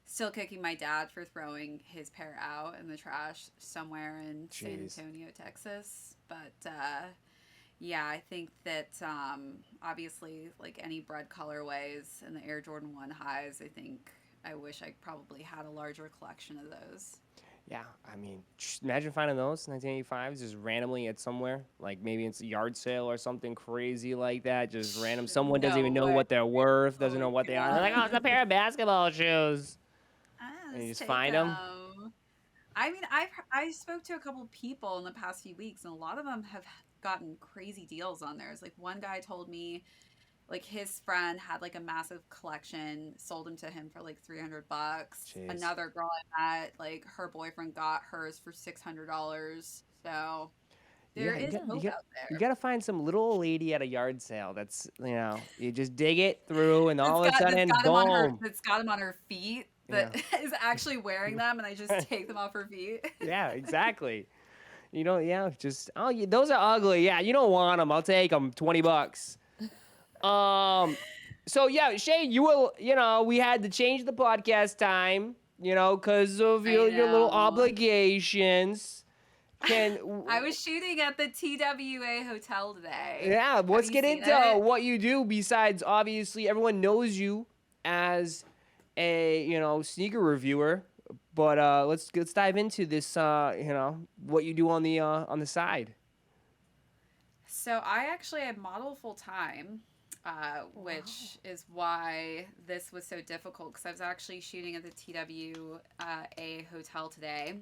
Still kicking my dad for throwing his pair out in the trash somewhere in San Antonio, Texas. But yeah, I think that obviously, like any bread colorways and the Air Jordan 1 highs, I wish I probably had a larger collection of those. Yeah, I mean, imagine finding those 1985s just randomly at somewhere. Like maybe it's a yard sale or something crazy like that. Just random. Someone doesn't even know what they're worth, doesn't know what they are. They're like, oh, it's a pair of basketball shoes. And you just find them. I mean, I spoke to a couple people in the past few weeks, and a lot of them have gotten crazy deals on theirs. Like one guy told me, like his friend had like a massive collection, sold them to him for like $300. Jeez. Another girl I met, like her boyfriend got hers for $600. So there is hope out there. You gotta find some little old lady at a yard sale. That's you just dig it through, and all of a sudden, boom! It's got him on her feet. That is actually wearing them, and I just take them off her feet. Yeah, exactly. Just those are ugly. Yeah, you don't want them. I'll take them. $20. So yeah, Shay, we had to change the podcast time, because of your little obligations. I was shooting at the TWA hotel today. Yeah, let's get into what you do besides, obviously, everyone knows you as a, sneaker reviewer, but let's dive into this, what you do on the side. So I actually model full time. Which is why this was so difficult, because I was actually shooting at the TWA hotel today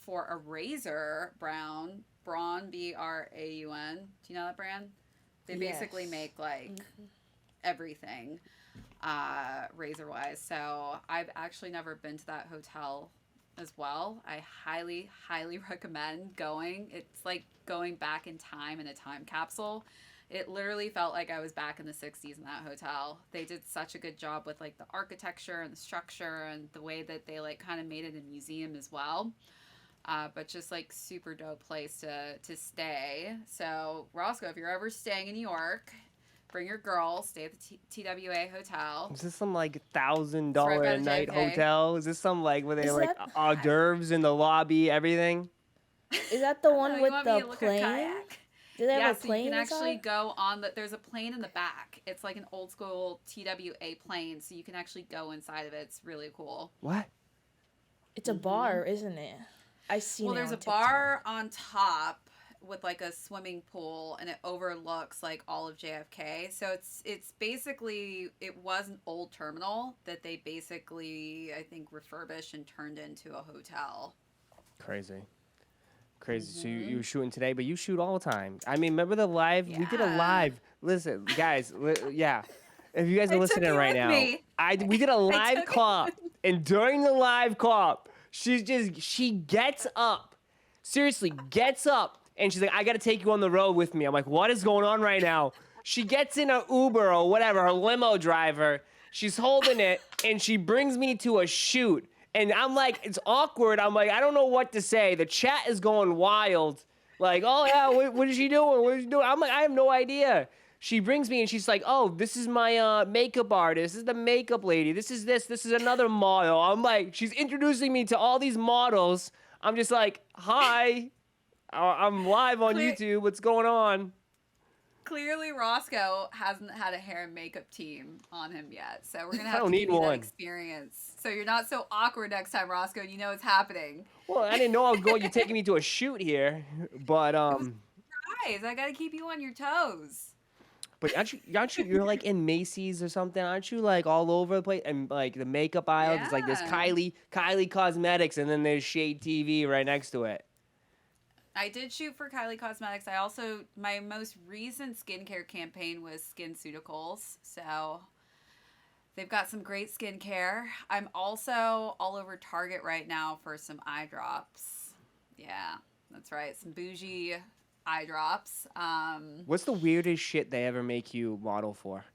for a Razor Braun, Braun, Braun. Do you know that brand? They basically make like everything razor wise. So I've actually never been to that hotel as well. I highly, highly recommend going. It's like going back in time in a time capsule. It literally felt like I was back in the 60s in that hotel. They did such a good job with like the architecture and the structure and the way that they like kind of made it a museum as well. But just like super dope place to stay. So Roszko, if you're ever staying in New York, bring your girl, stay at the TWA hotel. Is this some like $1,000 a night hotel? Is this some like where they like hors d'oeuvres in the lobby, everything? Is that the one with the plane? Do they have a plane? So you can actually go on there's a plane in the back. It's like an old school TWA plane, so you can actually go inside of it. It's really cool. What? It's a bar, isn't it? I seen. Well, there's a bar on top with like a swimming pool, and it overlooks like all of JFK. So it's basically, it was an old terminal that they basically, I think, refurbished and turned into a hotel. Crazy. So you were shooting today, but you shoot all the time. I mean, remember the live? Yeah. We did a live. Listen, guys, yeah. If you guys are listening right now, we did a live call, and during the live call, she gets up. Seriously, gets up, and she's like, I got to take you on the road with me. I'm like, what is going on right now? She gets in a Uber or whatever, her limo driver. She's holding it, and she brings me to a shoot. And I'm like, it's awkward. I'm like, I don't know what to say. The chat is going wild. Like, oh, yeah, what is she doing? What is she doing? I'm like, I have no idea. She brings me and she's like, oh, this is my makeup artist. This is the makeup lady. This is another model. I'm like, she's introducing me to all these models. I'm just like, hi. I'm live on YouTube. What's going on? Clearly, Roszko hasn't had a hair and makeup team on him yet, so we're gonna have to give you that experience. So you're not so awkward next time, Roszko, and you know what's happening. Well, I didn't know I was going. You're taking me to a shoot here, but Guys, I gotta keep you on your toes. But aren't you? You're like in Macy's or something. Aren't you like all over the place? And like the makeup aisle, it's like there's Kylie Cosmetics, and then there's Shade TV right next to it. I did shoot for Kylie Cosmetics. My most recent skincare campaign was SkinCeuticals. So they've got some great skincare. I'm also all over Target right now for some eye drops. Yeah, that's right. Some bougie eye drops. What's the weirdest shit they ever make you model for?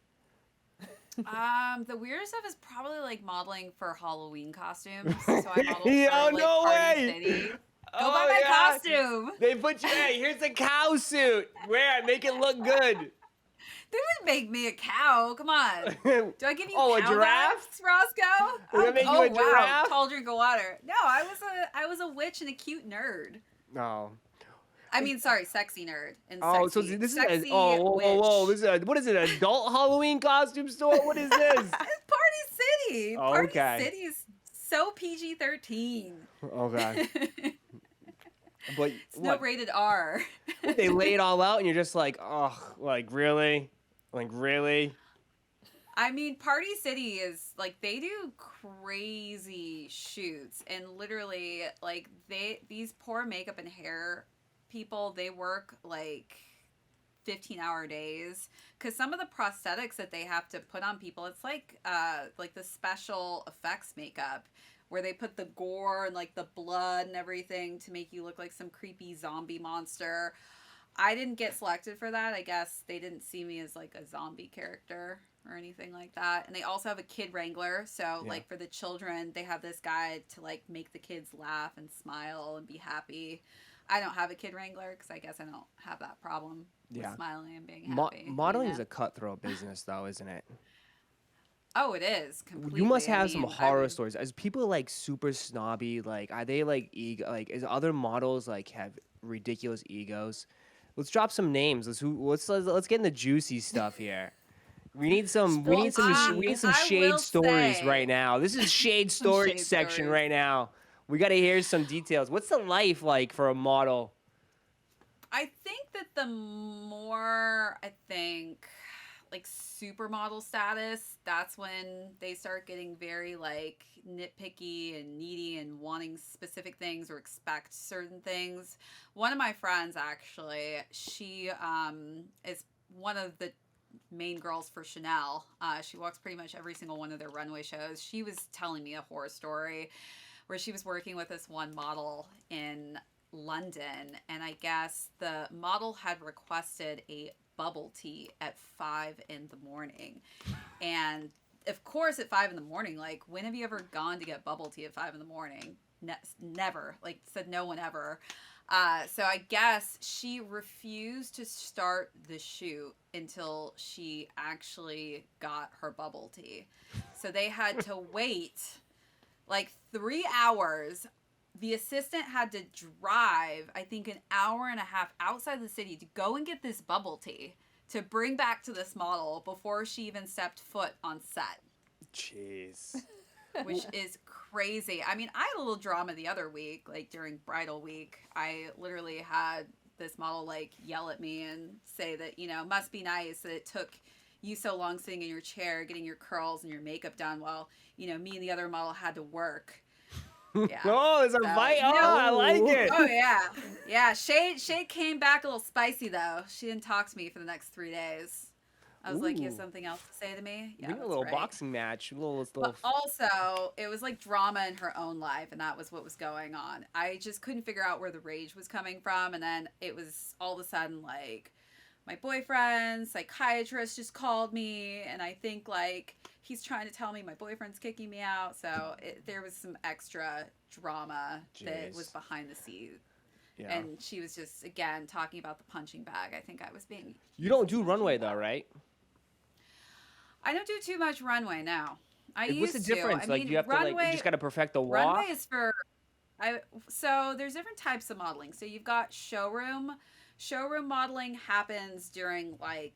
The weirdest stuff is probably like modeling for Halloween costumes. So I modeled Yo, for like no Party way! City. Go Oh, buy my yeah. costume. They put you, hey, here's a cow suit. Wear it, make it look good. They wouldn't make me a cow. Come on. Do I give you Oh, a cow giraffe? vibes, Roscoe? Did I make you a wow. giraffe? Tall drink of water. No, I was a witch and a cute nerd. No. I mean, sorry, sexy nerd and Oh, sexy, so this is sexy whoa. witch. This is what is it? An adult Halloween costume store? What is this? It's Party City. Oh, Party okay. City is so PG-13. Okay. But It's no rated R. They lay it all out, and you're just like, oh, like really, like really. I mean, Party City is like they do crazy shoots, and literally, like these poor makeup and hair people, they work like 15-hour days because some of the prosthetics that they have to put on people, it's like the special effects makeup where they put the gore and like the blood and everything to make you look like some creepy zombie monster. I didn't get selected for that. I guess they didn't see me as like a zombie character or anything like that. And they also have a kid wrangler. So like for the children, they have this guy to like make the kids laugh and smile and be happy. I don't have a kid wrangler because I guess I don't have that problem with smiling and being happy. Modeling is a cutthroat business, though, isn't it? Oh, it is completely. You must have some horror stories. As people like super snobby, like are they like ego? Like is other models like have ridiculous egos? Let's drop some names. Let's get in the juicy stuff here. We need some shade stories right now. This is shade stories section right now. We got to hear some details. What's the life like for a model? I think that the more like supermodel status, that's when they start getting very like nitpicky and needy and wanting specific things or expect certain things. One of my friends actually, she is one of the main girls for Chanel. She walks pretty much every single one of their runway shows. She was telling me a horror story where she was working with this one model in London, and I guess the model had requested a bubble tea at 5 a.m. And of course at 5 a.m, like when have you ever gone to get bubble tea at 5 a.m? Never. Like said no one ever. So I guess she refused to start the shoot until she actually got her bubble tea. So they had to wait like 3 hours. The assistant had to drive, I think, an hour and a half outside the city to go and get this bubble tea to bring back to this model before she even stepped foot on set. Jeez. Which is crazy. I mean, I had a little drama the other week, like during bridal week. I literally had this model like yell at me and say that, must be nice that it took you so long sitting in your chair, getting your curls and your makeup done while, me and the other model had to work. Yeah. Oh, there's a fight. Oh, I like it. Oh, yeah. Yeah. Shade came back a little spicy, though. She didn't talk to me for the next 3 days. I was like, you have something else to say to me? Yeah, we need a little boxing match. But also, it was like drama in her own life, and that was what was going on. I just couldn't figure out where the rage was coming from, and then it was all of a sudden like, my boyfriend, psychiatrist just called me, and I think like he's trying to tell me my boyfriend's kicking me out. So there was some extra drama that was behind the scenes. Yeah. And she was just, again, talking about the punching bag. I think I was being... You don't do runway though, right? I don't do too much runway now. What's the difference? Like you have to you just got to perfect the walk? Runway is for... So there's different types of modeling. So you've got showroom. Showroom modeling happens during like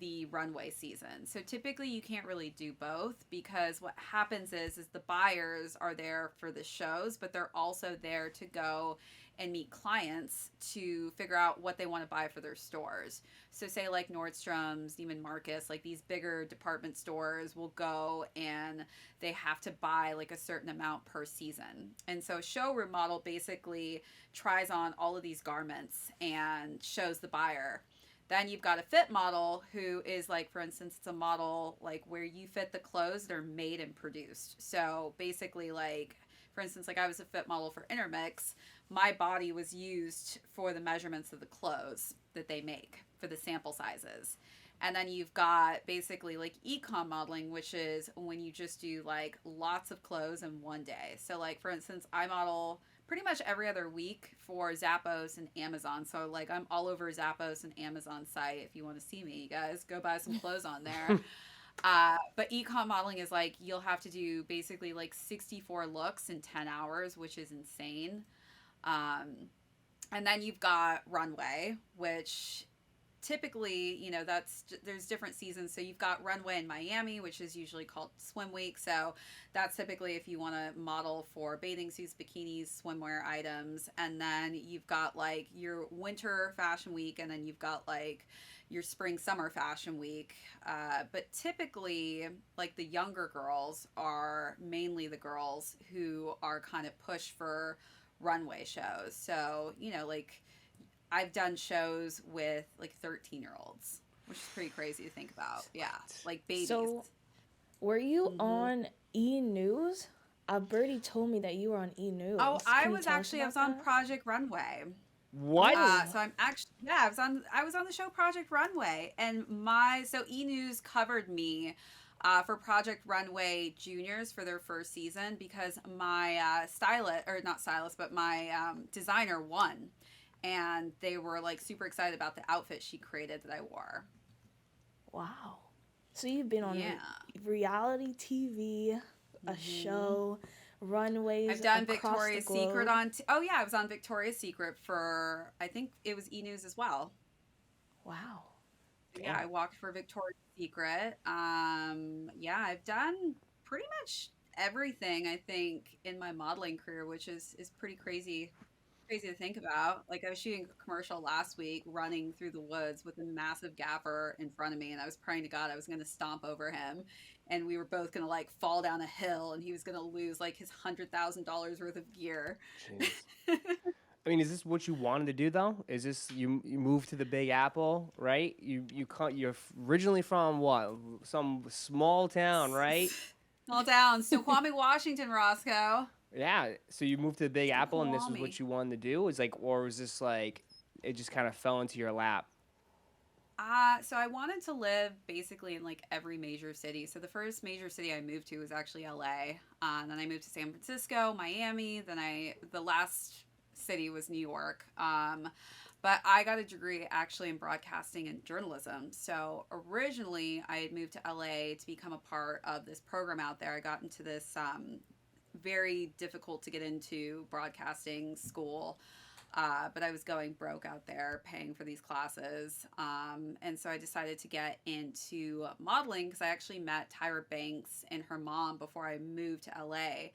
the runway season. So typically you can't really do both because what happens is the buyers are there for the shows, but they're also there to go and meet clients to figure out what they want to buy for their stores. So say like Nordstrom's, Neiman Marcus, like these bigger department stores will go and they have to buy like a certain amount per season. And so a showroom model basically tries on all of these garments and shows the buyer. Then you've got a fit model who is like, for instance, it's a model like where you fit the clothes that are made and produced. So basically like, for instance, like I was a fit model for Intermix, my body was used for the measurements of the clothes that they make for the sample sizes. And then you've got basically like e-com modeling, which is when you just do like lots of clothes in one day. So like, for instance, I model pretty much every other week for Zappos and Amazon. So like I'm all over Zappos and Amazon site. If you want to see me, you guys go buy some clothes on there. But e-com modeling is like, you'll have to do basically like 64 looks in 10 hours, which is insane. And then you've got runway, which typically, you know, there's different seasons. So you've got runway in Miami, which is usually called swim week. So that's typically if you want to model for bathing suits, bikinis, swimwear items. And then you've got like your winter fashion week, and then you've got like your spring summer fashion week. But typically like the younger girls are mainly the girls who are kind of pushed for runway shows. So, you know, like I've done shows with like 13-year-olds, which is pretty crazy to think about. Yeah, like babies. So, were you on E News? Birdie told me that you were on E News. Oh, I was on that? Project Runway. What? So I'm actually, yeah, I was on the show Project Runway, and so E News covered me for Project Runway Juniors for their first season because my my designer won. And they were like super excited about the outfit she created that I wore. Wow. So you've been on reality TV, a show, runways. I've done across Victoria's the globe. Secret I was on Victoria's Secret for, I think it was E! News as well. Wow. Yeah, I walked for Victoria's Secret. Yeah, I've done pretty much everything, I think, in my modeling career, which is pretty crazy to think about. Like I was shooting a commercial last week running through the woods with a massive gaffer in front of me, and I was praying to God I was going to stomp over him, and we were both going to like fall down a hill, and he was going to lose like his $100,000 worth of gear. I mean, is this what you wanted to do though? Is this you moved to the Big Apple, right? You're originally from what? Some small town, right? Small town, Snoqualmie, Washington, Roszko. Yeah. So you moved to the Big Apple, and this is Snoqualmie. what you wanted to do? Is like, or was this like it just kind of fell into your lap? So I wanted to live basically in like every major city. So the first major city I moved to was actually LA. Then I moved to San Francisco, Miami. The last city was New York. But I got a degree actually in broadcasting and journalism. So originally I had moved to LA to become a part of this program out there. I got into this very difficult to get into broadcasting school. But I was going broke out there paying for these classes. And so I decided to get into modeling because I actually met Tyra Banks and her mom before I moved to LA.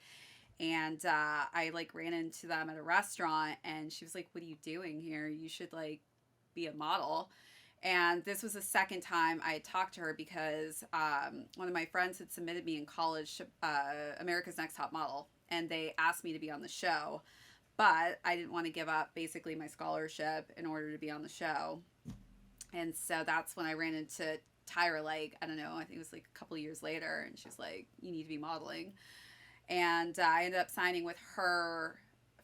And I like ran into them at a restaurant, and she was like, "What are you doing here? You should like be a model." And this was the second time I had talked to her because one of my friends had submitted me in college to America's Next Top Model, and they asked me to be on the show. But I didn't want to give up basically my scholarship in order to be on the show. And so that's when I ran into Tyra, like, I don't know, I think it was like a couple of years later. And she's like, "You need to be modeling." And I ended up signing with her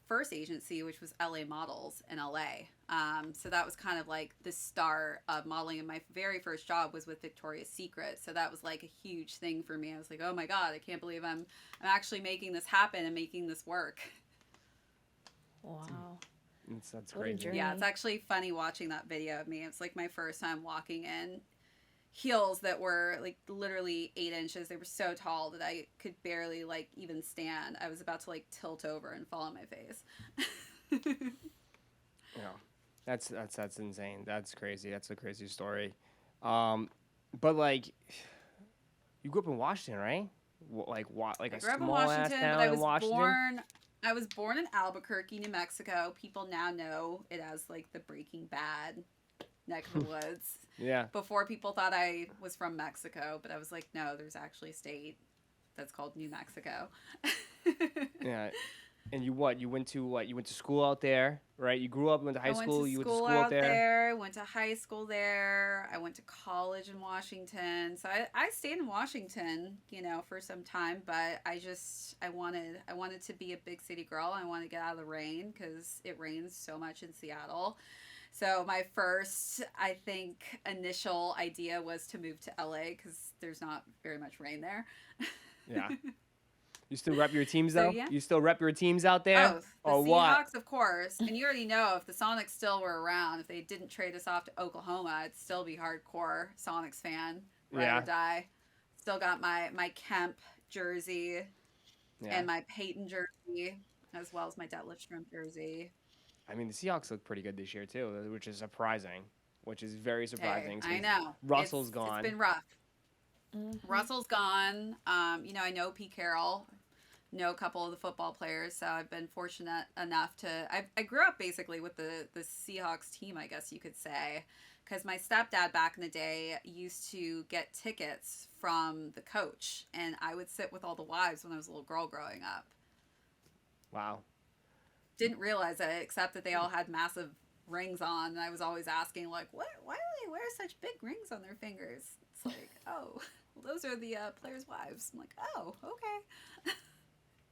first agency, which was LA Models in LA. So that was kind of like the start of modeling. And my very first job was with Victoria's Secret. So that was like a huge thing for me. I was like, oh my God, I can't believe I'm actually making this happen and making this work. Wow. That's What a crazy. journey. Yeah, it's actually funny watching that video of me. It's like my first time walking in heels that were like literally 8 inches. They were so tall that I could barely like even stand. I was about to like tilt over and fall on my face. Yeah, that's insane. That's crazy. That's a crazy story. But like, you grew up in Washington, right? Like I a grew up in small ass Washington, town but in Washington. I was born in Albuquerque, New Mexico. People now know it as like the Breaking Bad neck of the woods. Yeah. Before people thought I was from Mexico, but I was like, no, there's actually a state that's called New Mexico. Yeah. And you what? You went to what? You went to school out there, right? You grew up, went to I high went to school. You went to school school out out there. there, went to high school there. I went to college in Washington. So I stayed in Washington, for some time, but I wanted to be a big city girl. I wanted to get out of the rain cuz it rains so much in Seattle. So my first, I think, initial idea was to move to LA cuz there's not very much rain there. Yeah. You still rep your teams So though? yeah. You still rep your teams out there, Oh, the or what? Seahawks, of course. And you already know if the Sonics still were around, if they didn't trade us off to Oklahoma, I'd still be hardcore Sonics fan, ride or Yeah. die. Still got my Kemp jersey Yeah. and my Peyton jersey, as well as my Detlef Shrimp jersey. I mean, the Seahawks look pretty good this year too, which is surprising. Which is very Hey, surprising I since know Russell's it's gone. been rough. Hmm. Russell's gone. I know Pete Carroll, know a couple of the football players, so I've been fortunate enough to. I grew up basically with the Seahawks team, I guess you could say, because my stepdad back in the day used to get tickets from the coach, and I would sit with all the wives when I was a little girl growing up. Wow. Didn't realize it, except that they all had massive rings on, and I was always asking like, what? Why do they wear such big rings on their fingers? It's like, oh, well, those are the players' wives. I'm like, oh, okay.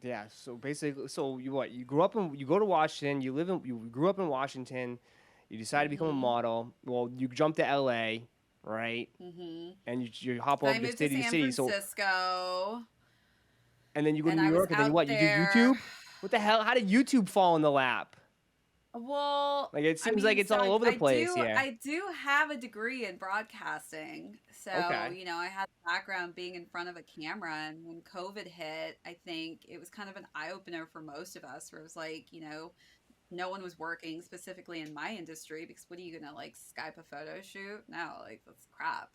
Yeah. So basically, so you what? You grew up in. You go to Washington. You grew up in Washington. You decide to become a Mhm. model. Well, you jump to LA, right? Mhm. And you hop Then I over to moved to city to San city. So So and then you go to and New I was York, and then you out what? You do there. YouTube. What the hell? How did YouTube fall in the lap? Well, Like it I seems like mean, it's so all I, over the I place do here. I do have a degree in broadcasting. So, Okay. I had a background being in front of a camera, and when COVID hit, I think it was kind of an eye opener for most of us where it was like, no one was working specifically in my industry because what are you gonna like Skype a photo shoot? No, like that's crap.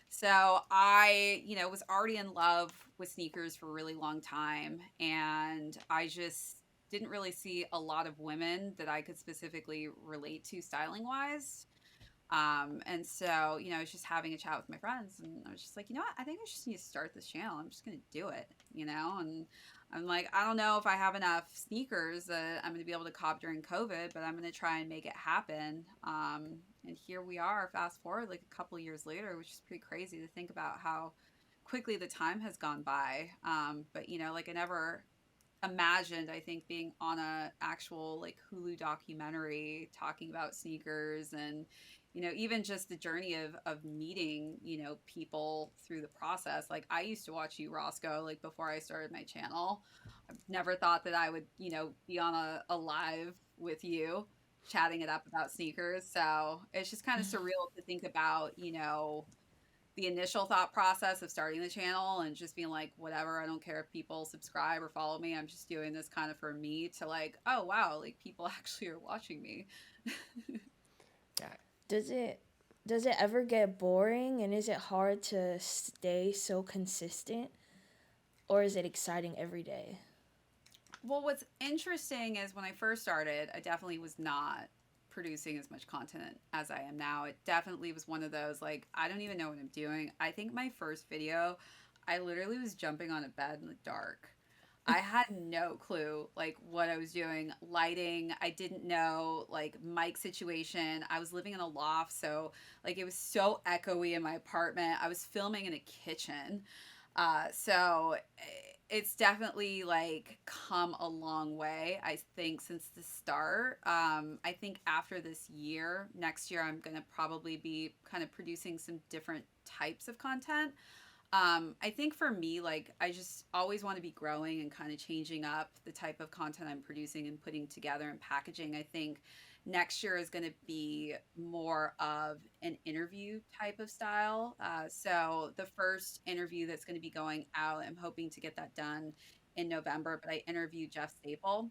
So I, was already in love with sneakers for a really long time. And I just didn't really see a lot of women that I could specifically relate to styling wise. And so, I was just having a chat with my friends and I was just like, you know what? I think I just need to start this channel. I'm just going to do it. And I'm like, I don't know if I have enough sneakers that I'm going to be able to cop during COVID, but I'm going to try and make it happen. And here we are, fast forward like a couple of years later, which is pretty crazy to think about how quickly the time has gone by. But, like I never imagined, I think, being on a actual like Hulu documentary talking about sneakers and even just the journey of meeting people through the process. Like I used to watch you, Roscoe, like before I started my channel. I never thought that I would be on a live with you chatting it up about sneakers. So it's just kind of surreal to think about the initial thought process of starting the channel and just being like, whatever, I don't care if people subscribe or follow me. I'm just doing this kind of for me to like, oh wow, like people actually are watching me. Yeah. Does it does it ever get boring and is it hard to stay so consistent or is it exciting every day? Well, what's interesting is when I first started, I definitely was not producing as much content as I am now. It definitely was one of those like, I don't even know what I'm doing. I think my first video, I literally was jumping on a bed in the dark. I had no clue like what I was doing. Lighting, I didn't know like mic situation. I was living in a loft, so like it was so echoey in my apartment. I was filming in a kitchen. So it's definitely like come a long way, I think, since the start. I think after this year, next year, I'm going to probably be kind of producing some different types of content. I think for me, like, I just always want to be growing and kind of changing up the type of content I'm producing and putting together and packaging. I think next year is going to be more of an interview type of style. So the first interview that's going to be going out, I'm hoping to get that done in November, but I interviewed Jeff Staple.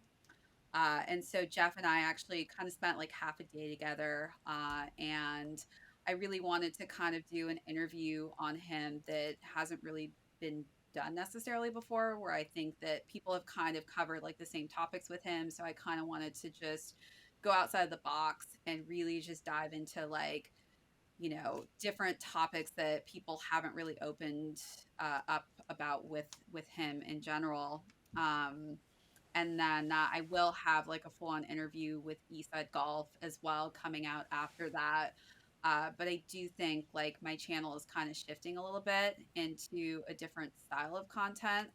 And so Jeff and I actually kind of spent like half a day together. And I really wanted to kind of do an interview on him that hasn't really been done necessarily before, where I think that people have kind of covered like the same topics with him. So I kind of wanted to just go outside of the box and really just dive into like, different topics that people haven't really opened up about with him in general. Um, And then I will have like a full on interview with Eastside Golf as well coming out after that. But I do think like my channel is kind of shifting a little bit into a different style of content.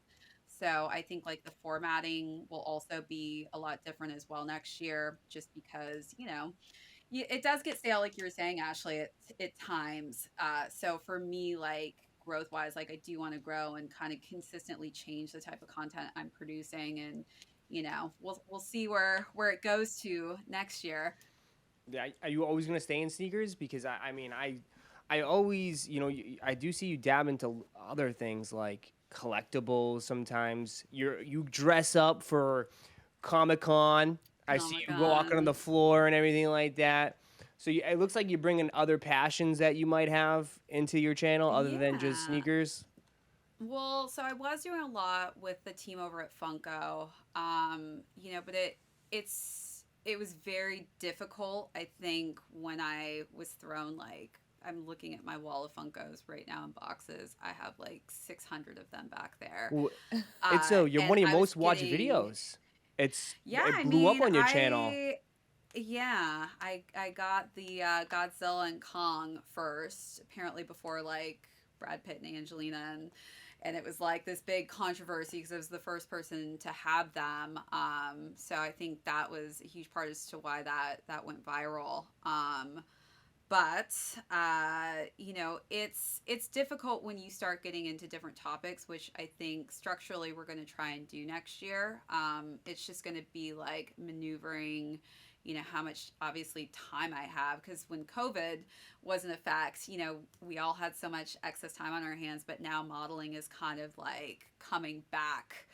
So I think like the formatting will also be a lot different as well next year, just because, it does get stale, like you were saying, Ashley, at times. So for me, like growth wise, like I do want to grow and kind of consistently change the type of content I'm producing, and we'll see where it goes to next year. Yeah, are you always gonna stay in sneakers? Because I mean, I always, I do see you dab into other things like collectibles. Sometimes you dress up for Comic Con. I see Comic you walking on Con. the floor and everything like that. So it looks like you're bringing other passions that you might have into your channel other than just Yeah. sneakers. Well, so I was doing a lot with the team over at Funko, but it was very difficult. I think when I was thrown like I'm looking at my wall of Funkos right now in boxes. I have like 600 of them back there, Well, it's a you're and one of your I was most watched getting videos. yeah. It I blew up mean, on your channel. I got the Godzilla and Kong first, apparently before like Brad Pitt and Angelina, and it was like this big controversy because I was the first person to have them. So I think that was a huge part as to why that went viral. But it's difficult when you start getting into different topics, which I think structurally we're going to try and do next year. It's just going to be like maneuvering, how much obviously time I have, because when COVID was in effect, we all had so much excess time on our hands, but now modeling is kind of like coming back,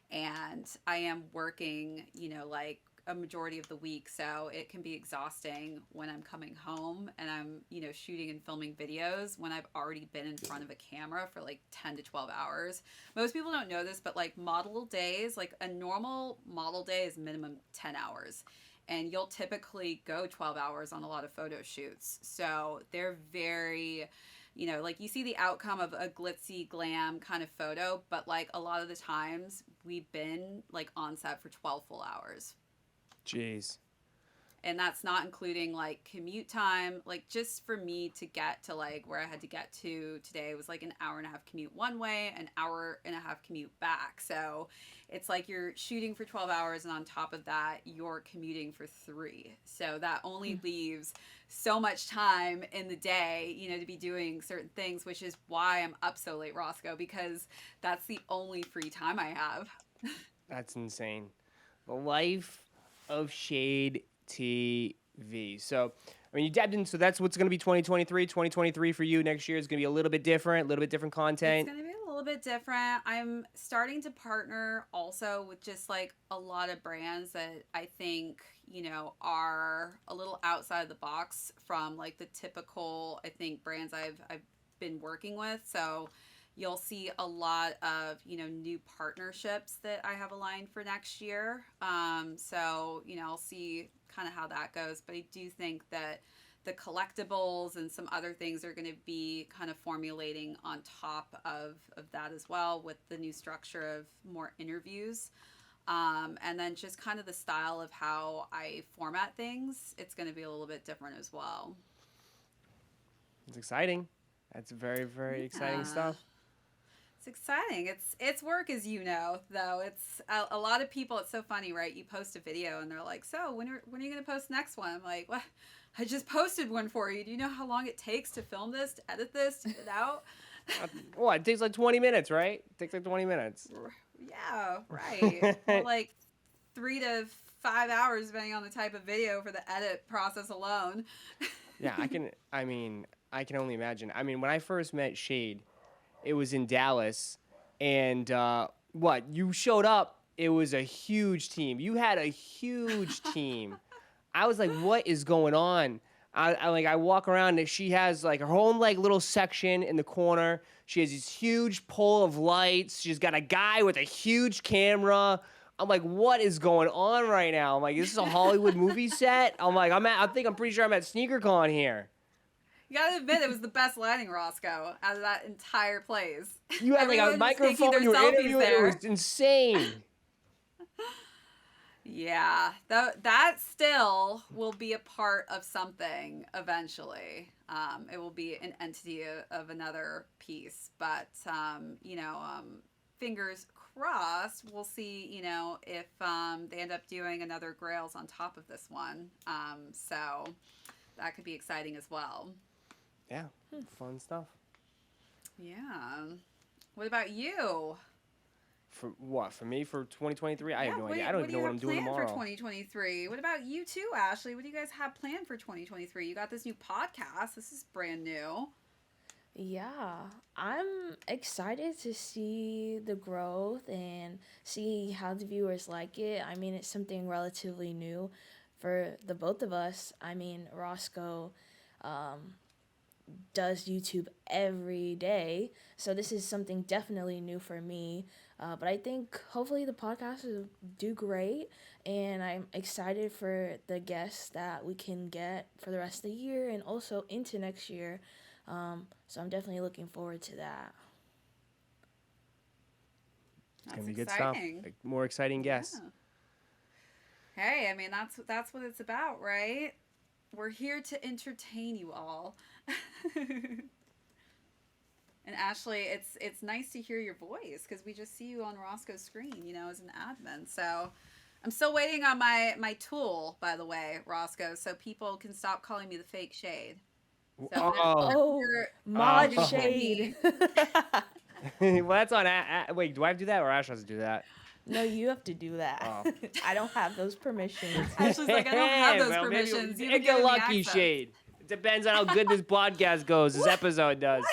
and I am working, like a majority of the week, so it can be exhausting when I'm coming home and I'm, shooting and filming videos when I've already been in front of a camera for like 10 to 12 hours. Most people don't know this, but like model days, like a normal model day is minimum 10 hours. And you'll typically go 12 hours on a lot of photo shoots. So they're very, like you see the outcome of a glitzy glam kind of photo, but like a lot of the times we've been like on set for 12 full hours. Jeez. And that's not including like commute time. Like just for me to get to like where I had to get to today was like an hour and a half commute one way, an hour and a half commute back. So it's like you're shooting for 12 hours, and on top of that you're commuting for 3. So that only leaves so much time in the day, to be doing certain things, which is why I'm up so late, Roscoe, because that's the only free time I have. That's insane. The life of Shade TV. So, I mean, you dabbed in, so that's what's going to be 2023. 2023 for you next year is going to be a little bit different It's content. going to be a little bit different. I'm starting to partner also with just like a lot of brands that I think, are a little outside the box from like the typical, I think, brands I've been working with. So you'll see a lot of, new partnerships that I have aligned for next year. So, I'll see kind of how that goes. But I do think that the collectibles and some other things are going to be kind of formulating on top of that as well, with the new structure of more interviews. And then just kind of the style of how I format things, it's going to be a little bit different as well. It's exciting. That's very, very exciting Yeah. stuff. It's exciting. It's work, as you know, though. It's a lot of people. It's so funny, right? You post a video and they're like, "So when are you going to post the next one?" I'm like, "What? I just posted one for you. Do you know how long it takes to film this, to edit this, to get it out?" What? It takes like 20 minutes, right? It takes like 20 minutes. Yeah, right. More like 3 to 5 hours, depending on the type of video for the edit process alone. Yeah, I can only imagine. I mean, when I first met Shade, it was in Dallas, and you showed up. It was a huge team. You had a huge team. I was like, what is going on? I walk around and she has like her own like little section in the corner. She has this huge pole of lights. She's got a guy with a huge camera. I'm like, what is going on right now? I'm like, this is a Hollywood movie set. I'm pretty sure I'm at SneakerCon here. You gotta admit, it was the best lighting, Roscoe, out of that entire place. You had like a Everyone was taking microphone. their You were selfies interviewing. It there. was insane. Yeah, that still will be a part of something eventually. It will be an entity of another piece, but fingers crossed. We'll see. If they end up doing another Grails on top of this one. So that could be exciting as well. Yeah, fun stuff. Yeah. What about you? For what? For me, for 2023? I have no idea. I don't even know what I'm doing tomorrow. For 2023? What about you too, Ashley? What do you guys have planned for 2023? You got this new podcast. This is brand new. Yeah, I'm excited to see the growth and see how the viewers like it. I mean, it's something relatively new for the both of us. I mean, Roszko does YouTube every day, so this is something definitely new for me. But I think hopefully the podcast will do great, and I'm excited for the guests that we can get for the rest of the year and also into next year. So I'm definitely looking forward to that. It's gonna be good stuff. Like, more exciting guests. Yeah. Hey, I mean that's what it's about, right? We're here to entertain you all. And Ashley, it's nice to hear your voice because we just see you on Roszko's screen, as an admin. So I'm still waiting on my tool, by the way, Roszko, so people can stop calling me the fake shade. So mod shade. Well, that's on. Wait, do I have to do that, or Ash has to do that? No, you have to do that. Oh. I don't have those permissions. Ashley's like, I don't have those permissions. Maybe, get lucky, shade. It depends on how good this podcast goes. This episode does.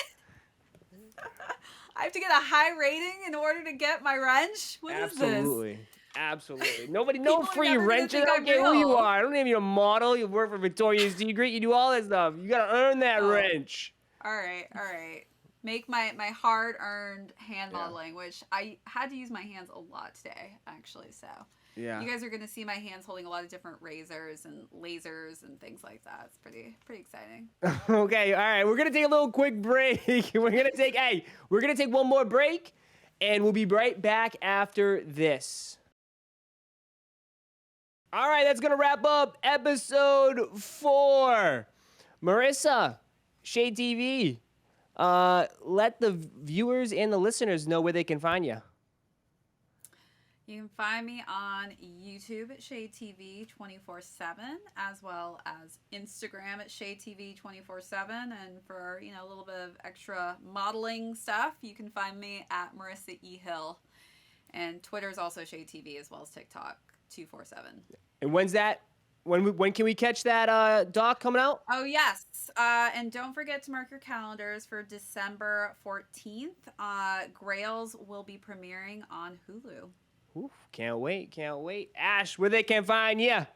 I have to get a high rating in order to get my wrench? What is this? Absolutely. No free wrenches. I don't care who you are. I don't need you a model. You work for Victoria's Secret. You do all that stuff. You got to earn that wrench. All right. Make my hard-earned hand modeling, which I had to use my hands a lot today, actually. So you guys are going to see my hands holding a lot of different razors and lasers and things like that. It's pretty exciting. Okay. All right. We're going to take a little quick break. We're going to take one more break, and we'll be right back after this. All right, that's going to wrap up episode 4. Marissa, Shade TV, let the viewers and the listeners know where they can find you. You can find me on YouTube at Shade TV 24/7, as well as Instagram at Shade TV 24/7. And for a little bit of extra modeling stuff, you can find me at Marissa Hill, and Twitter is also Shade TV, as well as TikTok 247. And when's that? When can we catch that doc coming out? Oh, yes. And don't forget to mark your calendars for December 14th. Grails will be premiering on Hulu. Oof, can't wait. Ash, where they can find you?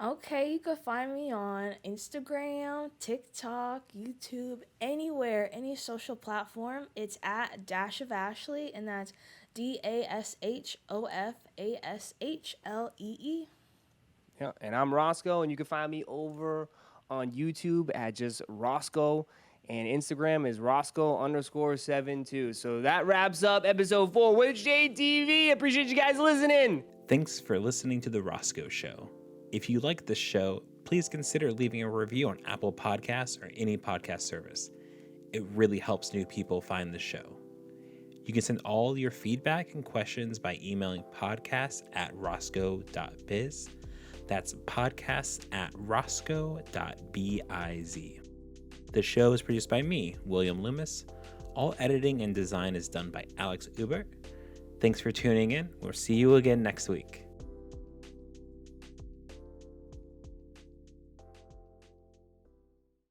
Okay, you can find me on Instagram, TikTok, YouTube, anywhere, any social platform. It's at Dash of Ashley, and that's DASHOFASHLEE. Yeah, and I'm Roszko, and you can find me over on YouTube at just Roszko, and Instagram is Roszko_72. So that wraps up episode 4 with Shade TV. Appreciate you guys listening. Thanks for listening to The Roszko Show. If you like this show, please consider leaving a review on Apple Podcasts or any podcast service. It really helps new people find the show. You can send all your feedback and questions by emailing podcasts@roszko.biz. That's podcasts@roszko.biz. The show is produced by me, William Loomis. All editing and design is done by Alex Ubert. Thanks for tuning in. We'll see you again next week.